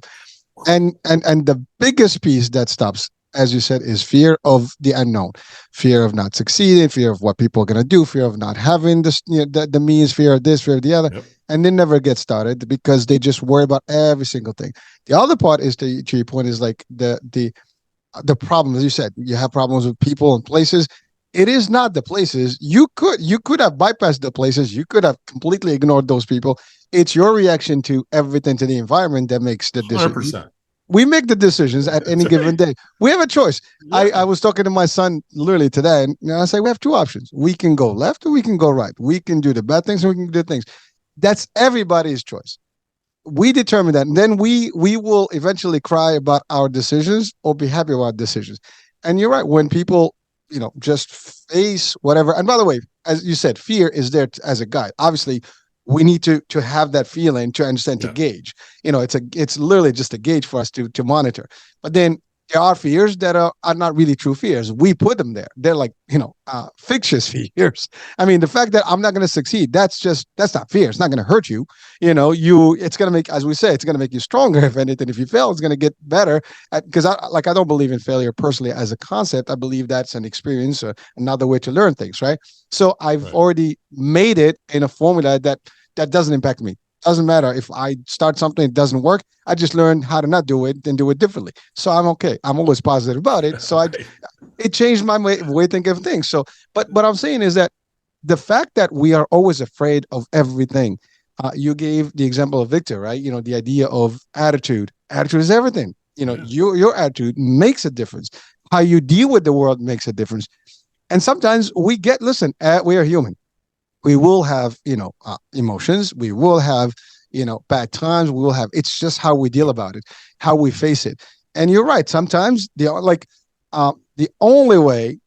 Speaker 1: And the biggest piece that stops, as you said, is fear of the unknown, fear of not succeeding, fear of what people are going to do, fear of not having this, the means, fear of this, fear of the other. Yep. And they never get started because they just worry about every single thing. The other part is, to your point, is like the problem, as you said, you have problems with people and places. It is not the places. You could have bypassed the places. You could have completely ignored those people. It's your reaction to everything, to the environment, that makes the decision.
Speaker 2: 100%.
Speaker 1: We make the decisions at any given day. We have a choice. Yeah. I was talking to my son literally today, and I say we have two options. We can go left or we can go right. We can do the bad things or we can do the things. That's everybody's choice. We determine that, and then we will eventually cry about our decisions or be happy about decisions. And you're right. When people, just face whatever. And by the way, as you said, fear is there as a guide. Obviously, we need to have that feeling to understand, to gauge. It's literally just a gauge for us to monitor. But then there are fears that are not really true fears. We put them there. They're like, fictitious fears. I mean, the fact that I'm not going to succeed, that's not fear. It's not going to hurt you. It's going to make, as we say, it's going to make you stronger. If anything, if you fail, it's going to get better. Because I don't believe in failure personally as a concept. I believe that's an experience, another way to learn things, right? So I've already made it in a formula that doesn't impact me. Doesn't matter if I start something, it doesn't work. I just learned how to not do it and do it differently. So I'm okay. I'm always positive about it. So it changed my way thinking of things. So, but what I'm saying is that the fact that we are always afraid of everything. You gave the example of Victor, right? The idea of attitude. Attitude is everything. Your attitude makes a difference. How you deal with the world makes a difference. And sometimes we are human. We will have, emotions. We will have, bad times. We will have. It's just how we deal about it, how we face it. And you're right. Sometimes the only way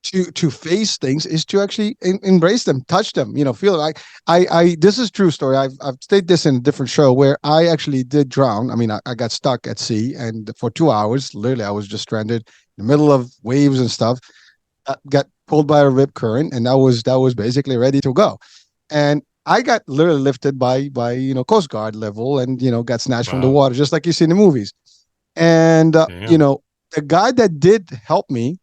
Speaker 1: to face things is to actually embrace them, touch them. Feel like I. This is a true story. I've stated this in a different show where I actually did drown. I mean, I got stuck at sea, and for 2 hours, literally, I was just stranded in the middle of waves and stuff. Got pulled by a rip current, and that was basically ready to go. And I got literally lifted by Coast Guard level, and got snatched from the water, just like you see in the movies. And the guy that did help me,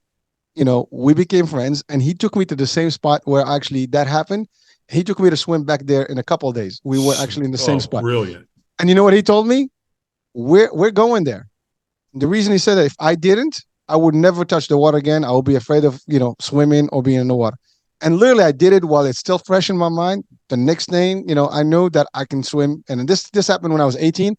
Speaker 1: we became friends, and he took me to the same spot where actually that happened. He took me to swim back there in a couple of days. We were actually in the same spot.
Speaker 2: Brilliant.
Speaker 1: And you know what he told me? We're going there. The reason he said that, if I didn't, I would never touch the water again. I would be afraid of, swimming or being in the water. And literally, I did it while it's still fresh in my mind. The next thing, I know that I can swim. And this happened when I was 18.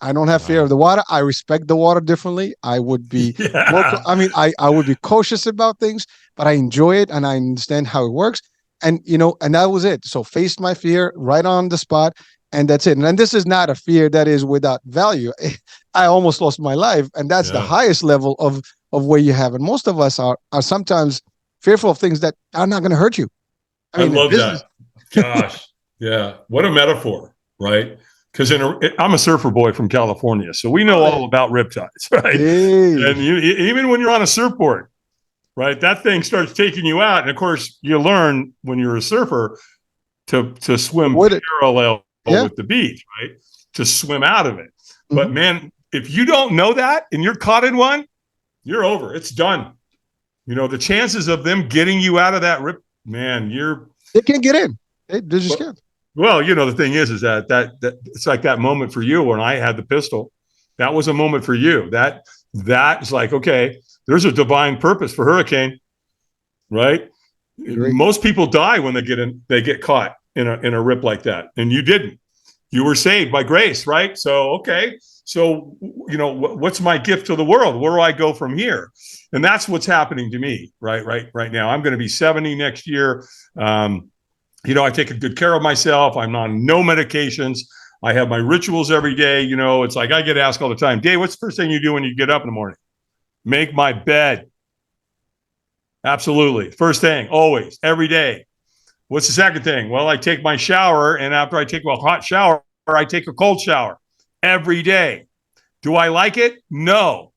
Speaker 1: I don't have fear of the water. I respect the water differently. I would be, I would be cautious about things, but I enjoy it and I understand how it works. And, and that was it. So faced my fear right on the spot. And that's it. And this is not a fear that is without value. I almost lost my life. And that's the highest level of where you have. And most of us are sometimes fearful of things that are not going to hurt you.
Speaker 2: I love that. Gosh. Yeah. What a metaphor, right? Because I'm a surfer boy from California. So we know all about riptides, right? Hey. And even when you're on a surfboard, right, that thing starts taking you out. And of course, you learn when you're a surfer to swim parallel with the beach, right? To swim out of it. Mm-hmm. But man, if you don't know that and you're caught in one, you're over. It's done. The chances of them getting you out of that rip, man,
Speaker 1: they can't get in. They just can't.
Speaker 2: Well, the thing is that it's like that moment for you when I had the pistol. That was a moment for you. That is like, okay, there's a divine purpose for Hurricane. right?
Speaker 1: Agree.
Speaker 2: Most people die when they get caught in a rip like that, and you didn't. You were saved by grace, right? So, okay. So, what's my gift to the world? Where do I go from here? And that's what's happening to me right now. I'm going to be 70 next year. I take a good care of myself. I'm on no medications. I have my rituals every day. It's like I get asked all the time, Dave, what's the first thing you do when you get up in the morning? Make my bed. Absolutely. First thing, always, every day. What's the second thing? Well, I take my shower, and after I take a hot shower, I take a cold shower every day. Do I like it? No.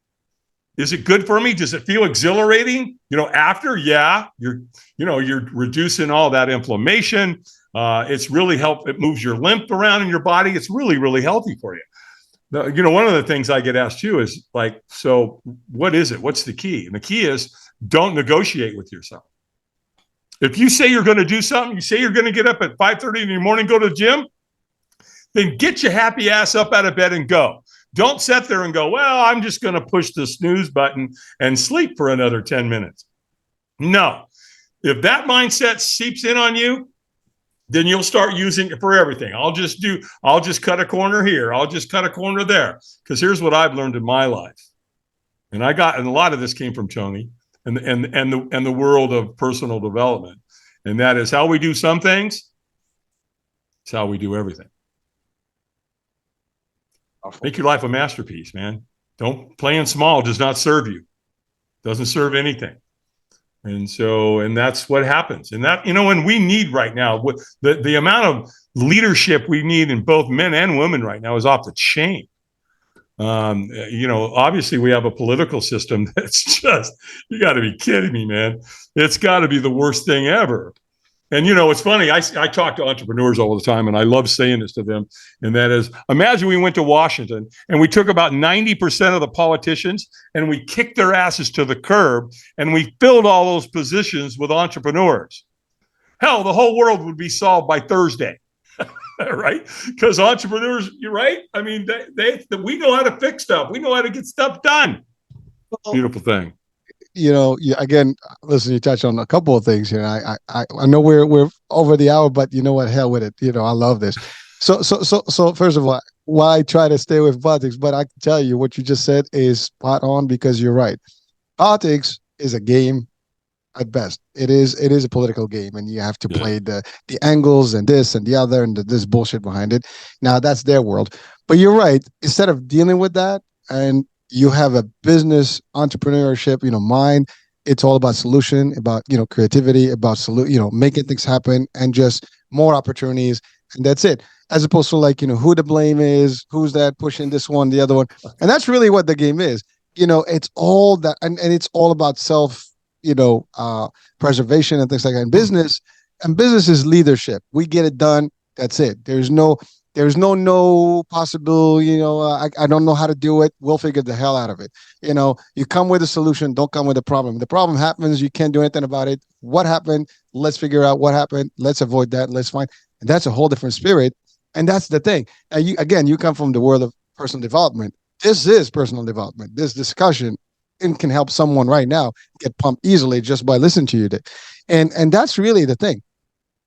Speaker 2: Is it good for me? Does it feel exhilarating? After, yeah, you're reducing all that inflammation. It's really it moves your lymph around in your body. It's really, really healthy for you. One of the things I get asked too is like, so what is it? What's the key? And the key is don't negotiate with yourself. If you say you're going to do something, you say you're going to get up at 5:30 in the morning, go to the gym, then get your happy ass up out of bed and go. Don't sit there and go, well, I'm just going to push the snooze button and sleep for another 10 minutes. No. If that mindset seeps in on you, then you'll start using it for everything. I'll just cut a corner here. I'll just cut a corner there. Because here's what I've learned in my life. And a lot of this came from Tony and the world of personal development. And that is how we do some things. It's how we do everything. Make your life a masterpiece, man. Don't playing small does not serve you. Doesn't serve anything. And that's what happens. And that, and we need right now, the amount of leadership we need in both men and women right now is off the chain. Obviously we have a political system that's just, you got to be kidding me, man. It's got to be the worst thing ever. And, it's funny. I talk to entrepreneurs all the time, and I love saying this to them. And that is, imagine we went to Washington and we took about 90% of the politicians and we kicked their asses to the curb and we filled all those positions with entrepreneurs. Hell, the whole world would be solved by Thursday, right? Because entrepreneurs, you're right. I mean, we know how to fix stuff. We know how to get stuff done. Beautiful thing.
Speaker 1: Again, listen, you touched on a couple of things here. I know we're over the hour, but you know what? Hell with it. I love this. So first of all, why try to stay with politics? But I can tell you what you just said is spot on, because you're right. Politics is a game at best. It is a political game, and you have to play the angles and this and the other and this bullshit behind it. Now that's their world. But you're right. Instead of dealing with that, and you have a business entrepreneurship, mind. It's all about solution, about, creativity, about making things happen, and just more opportunities. And that's it. As opposed to who the blame is, who's that pushing this one, the other one. And that's really what the game is. It's all that, and it's all about self, preservation and things like that. In business is leadership. We get it done. That's it. There's no possible, I don't know how to do it. We'll figure the hell out of it. You come with a solution, don't come with a problem. The problem happens, you can't do anything about it. What happened? Let's figure out what happened. Let's avoid that. Let's find. And that's a whole different spirit. And that's the thing. And you come from the world of personal development. This is personal development. This discussion can help someone right now get pumped easily just by listening to you. And that's really the thing.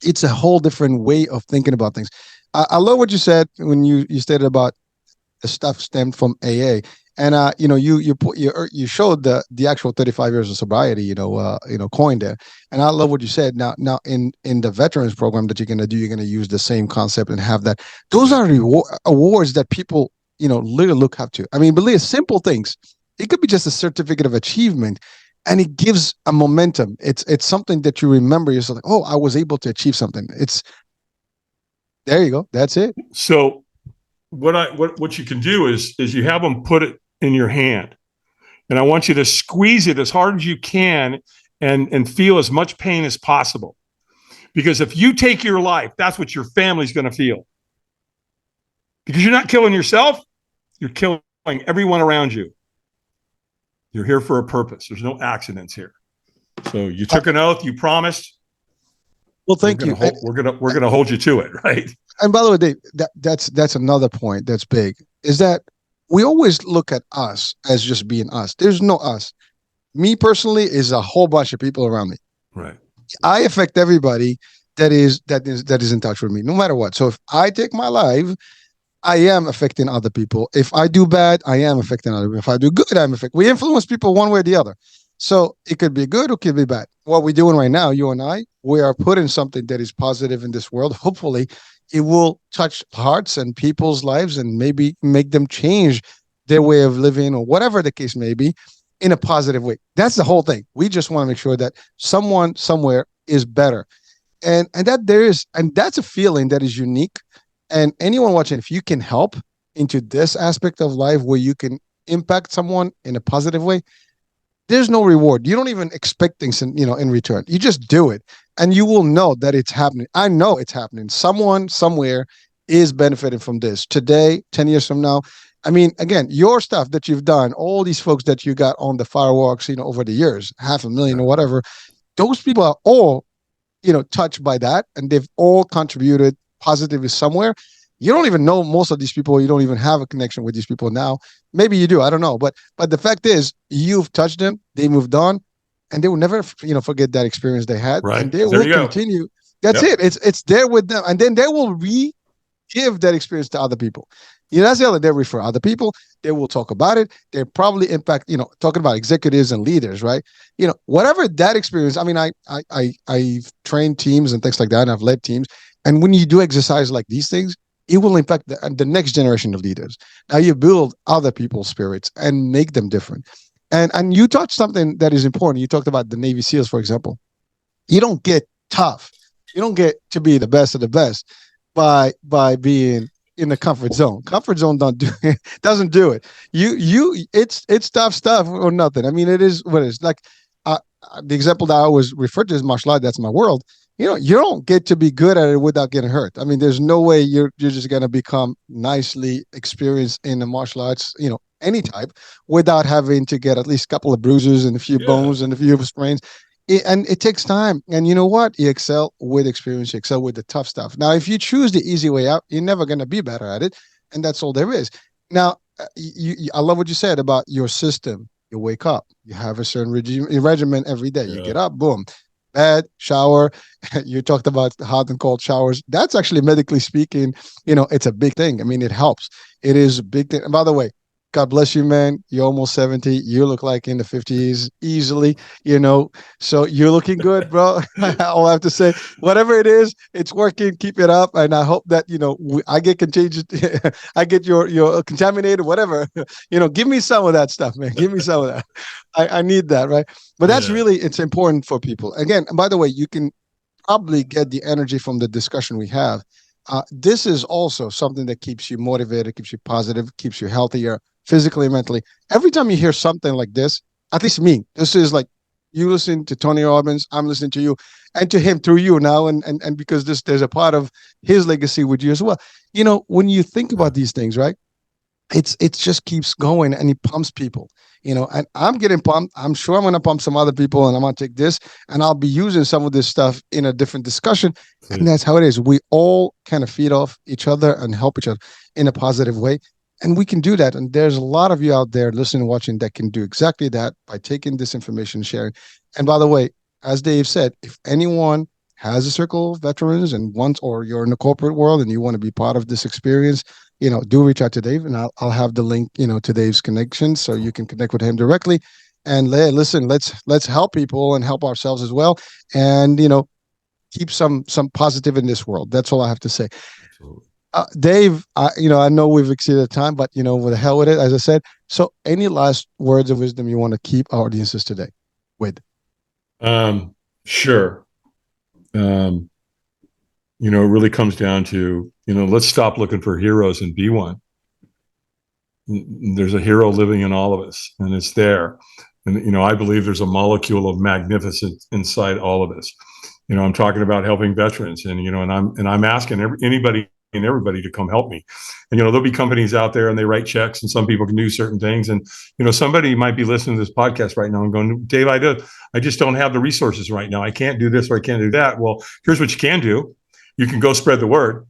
Speaker 1: It's a whole different way of thinking about things. I love what you said when you stated about the stuff stemmed from AA, and you showed the actual 35 years of sobriety, coin there, and I love what you said. Now in the veterans program that you're gonna do, you're gonna use the same concept and have that. Those are awards that people literally look up to. I mean, believe simple things. It could be just a certificate of achievement, and it gives a momentum. It's something that you remember. You're like, oh, I was able to achieve something. There you go. That's it.
Speaker 2: So what you can do is you have them put it in your hand, and I want you to squeeze it as hard as you can and feel as much pain as possible. Because if you take your life, that's what your family's going to feel. Because you're not killing yourself, you're killing everyone around you. You're here for a purpose. There's no accidents here. So you took an oath, you promised.
Speaker 1: Well, thank you.
Speaker 2: We're gonna hold you to it, right?
Speaker 1: And by the way, Dave, that's another point that's big, is that we always look at us as just being us. There's no us. Me personally is a whole bunch of people around me.
Speaker 2: Right.
Speaker 1: I affect everybody that is in touch with me, no matter what. So if I take my life, I am affecting other people. If I do bad, I am affecting other people. If I do good, I'm affecting. We influence people one way or the other. So it could be good or it could be bad. What we're doing right now, you and I, we are putting something that is positive in this world. Hopefully, it will touch hearts and people's lives and maybe make them change their way of living or whatever the case may be in a positive way. That's the whole thing. We just want to make sure that someone somewhere is better. And that there is, and that's a feeling that is unique. And anyone watching, if you can help into this aspect of life where you can impact someone in a positive way, there's no reward. You don't even expect things in return. You just do it and you will know that it's happening. I know it's happening. Someone somewhere is benefiting from this today, 10 years from now. I mean, again, your stuff that you've done, all these folks that you got on the firewalks, over the years, 500,000 or whatever, those people are all, touched by that, and they've all contributed positively somewhere. You don't even know most of these people. You don't even have a connection with these people now. Maybe you do. I don't know. But the fact is, you've touched them. They moved on, and they will never, forget that experience they had,
Speaker 2: Right.
Speaker 1: and they
Speaker 2: There
Speaker 1: will
Speaker 2: you go.
Speaker 1: continue. That's
Speaker 2: Yep.
Speaker 1: it. It's there with them, and then they will give that experience to other people. That's the other. They refer other people. They will talk about it. They probably impact. Talking about executives and leaders, right? Whatever that experience. I mean, I've trained teams and things like that, and I've led teams. And when you do exercise like these things, it will impact the next generation of leaders. Now you build other people's spirits and make them different. And you touched something that is important. You talked about the Navy SEALs, for example. You don't get tough. You don't get to be the best of the best by being in the comfort zone. Comfort zone doesn't do it. It's tough stuff or nothing. I mean, it is what it is. Like the example that I always refer to is martial art. That's my world. You don't get to be good at it without getting hurt. I mean, there's no way you're just gonna become nicely experienced in the martial arts, any type, without having to get at least a couple of bruises and a few bones and a few sprains. And it takes time. And you know what? You excel with experience. You excel with the tough stuff. Now, if you choose the easy way out, you're never going to be better at it. And that's all there is. Now, I love what you said about your system. You wake up. You have a certain regimen every day. You get up, boom, bed, shower. You talked about hot and cold showers. That's actually, medically speaking, it's a big thing. I mean, it helps. It is a big thing. And by the way, God bless you, man. You're almost 70. You look like in the 50s easily, So you're looking good, bro. All I have to say, whatever it is, it's working. Keep it up. And I hope that, I get contagious. I get your contaminated, whatever. Give me some of that stuff, man. Give me some of that. I need that, right? But that's really, it's important for people. Again, and by the way, you can probably get the energy from the discussion we have. This is also something that keeps you motivated, keeps you positive, keeps you healthier physically and mentally. Every time you hear something like this, at least me, this is like you listen to Tony Robbins, I'm listening to you, and to him through you now, and because there's a part of his legacy with you as well. When you think about these things, right? It just keeps going and it pumps people, and I'm getting pumped. I'm sure I'm going to pump some other people, and I'm going to take this and I'll be using some of this stuff in a different discussion. And that's how it is. We all kind of feed off each other and help each other in a positive way. And we can do that. And there's a lot of you out there listening, watching that can do exactly that by taking this information, sharing. And by the way, as Dave said, if anyone has a circle of veterans and wants, or you're in the corporate world and you want to be part of this experience, do reach out to Dave, and I'll have the link, to Dave's connection, so you can connect with him directly. And listen, let's help people and help ourselves as well. And, keep some positive in this world. That's all I have to say. Absolutely. Dave, I know we've exceeded time, but with the hell with it, as I said. So any last words of wisdom you want to keep our audiences today with?
Speaker 2: Sure. It really comes down to, let's stop looking for heroes and be one. There's a hero living in all of us, and it's there. And, I believe there's a molecule of magnificence inside all of us. I'm talking about helping veterans, and, I'm asking anybody and everybody to come help me. And, there'll be companies out there and they write checks, and some people can do certain things. And, somebody might be listening to this podcast right now and going, Dave, I just don't have the resources right now. I can't do this or I can't do that. Well, here's what you can do. You can go spread the word.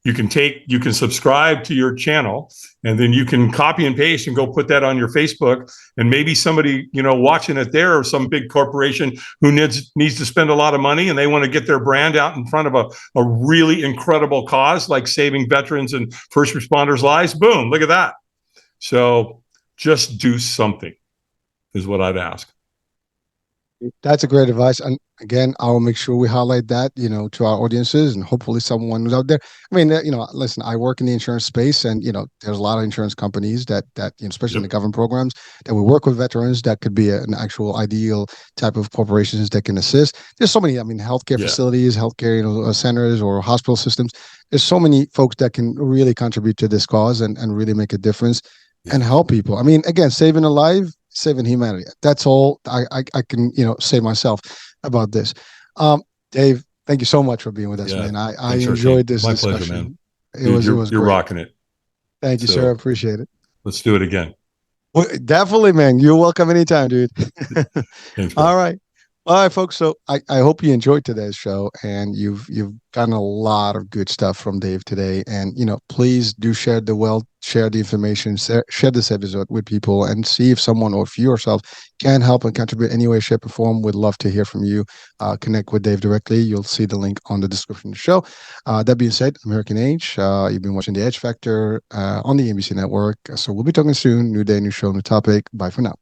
Speaker 2: you can subscribe to your channel, and then you can copy and paste and go put that on your Facebook. And maybe somebody, watching it there, or some big corporation who needs to spend a lot of money, and they want to get their brand out in front of a really incredible cause like saving veterans and first responders' lives. Boom, look at that. So just do something is what I'd ask.
Speaker 1: That's a great advice. And again, I will make sure we highlight that, to our audiences, and hopefully someone who's out there. I mean, listen, I work in the insurance space, and, there's a lot of insurance companies that especially in the government programs, that we work with veterans. That could be an actual ideal type of corporations that can assist. There's so many, healthcare facilities, healthcare, centers or hospital systems. There's so many folks that can really contribute to this cause and really make a difference and help people. I mean, again, saving a life, saving humanity. That's all I can, say myself about this. Dave, thank you so much for being with us, man. I enjoyed this discussion.
Speaker 2: Pleasure, man.
Speaker 1: It was
Speaker 2: you're
Speaker 1: great.
Speaker 2: Rocking it.
Speaker 1: Thank you, sir. I appreciate it.
Speaker 2: Let's do it again.
Speaker 1: Well, definitely, man. You're welcome anytime, dude.
Speaker 2: Thanks,
Speaker 1: all right, folks. So I hope you enjoyed today's show, and you've gotten a lot of good stuff from Dave today. And please do share the information, share this episode with people, and see if someone, or if you yourself, can help and contribute any way, shape, or form. We'd love to hear from you. Connect with Dave directly. You'll see the link on the description of the show. That being said, American Age, you've been watching The Edge Factor on the NBC network. So we'll be talking soon. New day, new show, new topic. Bye for now.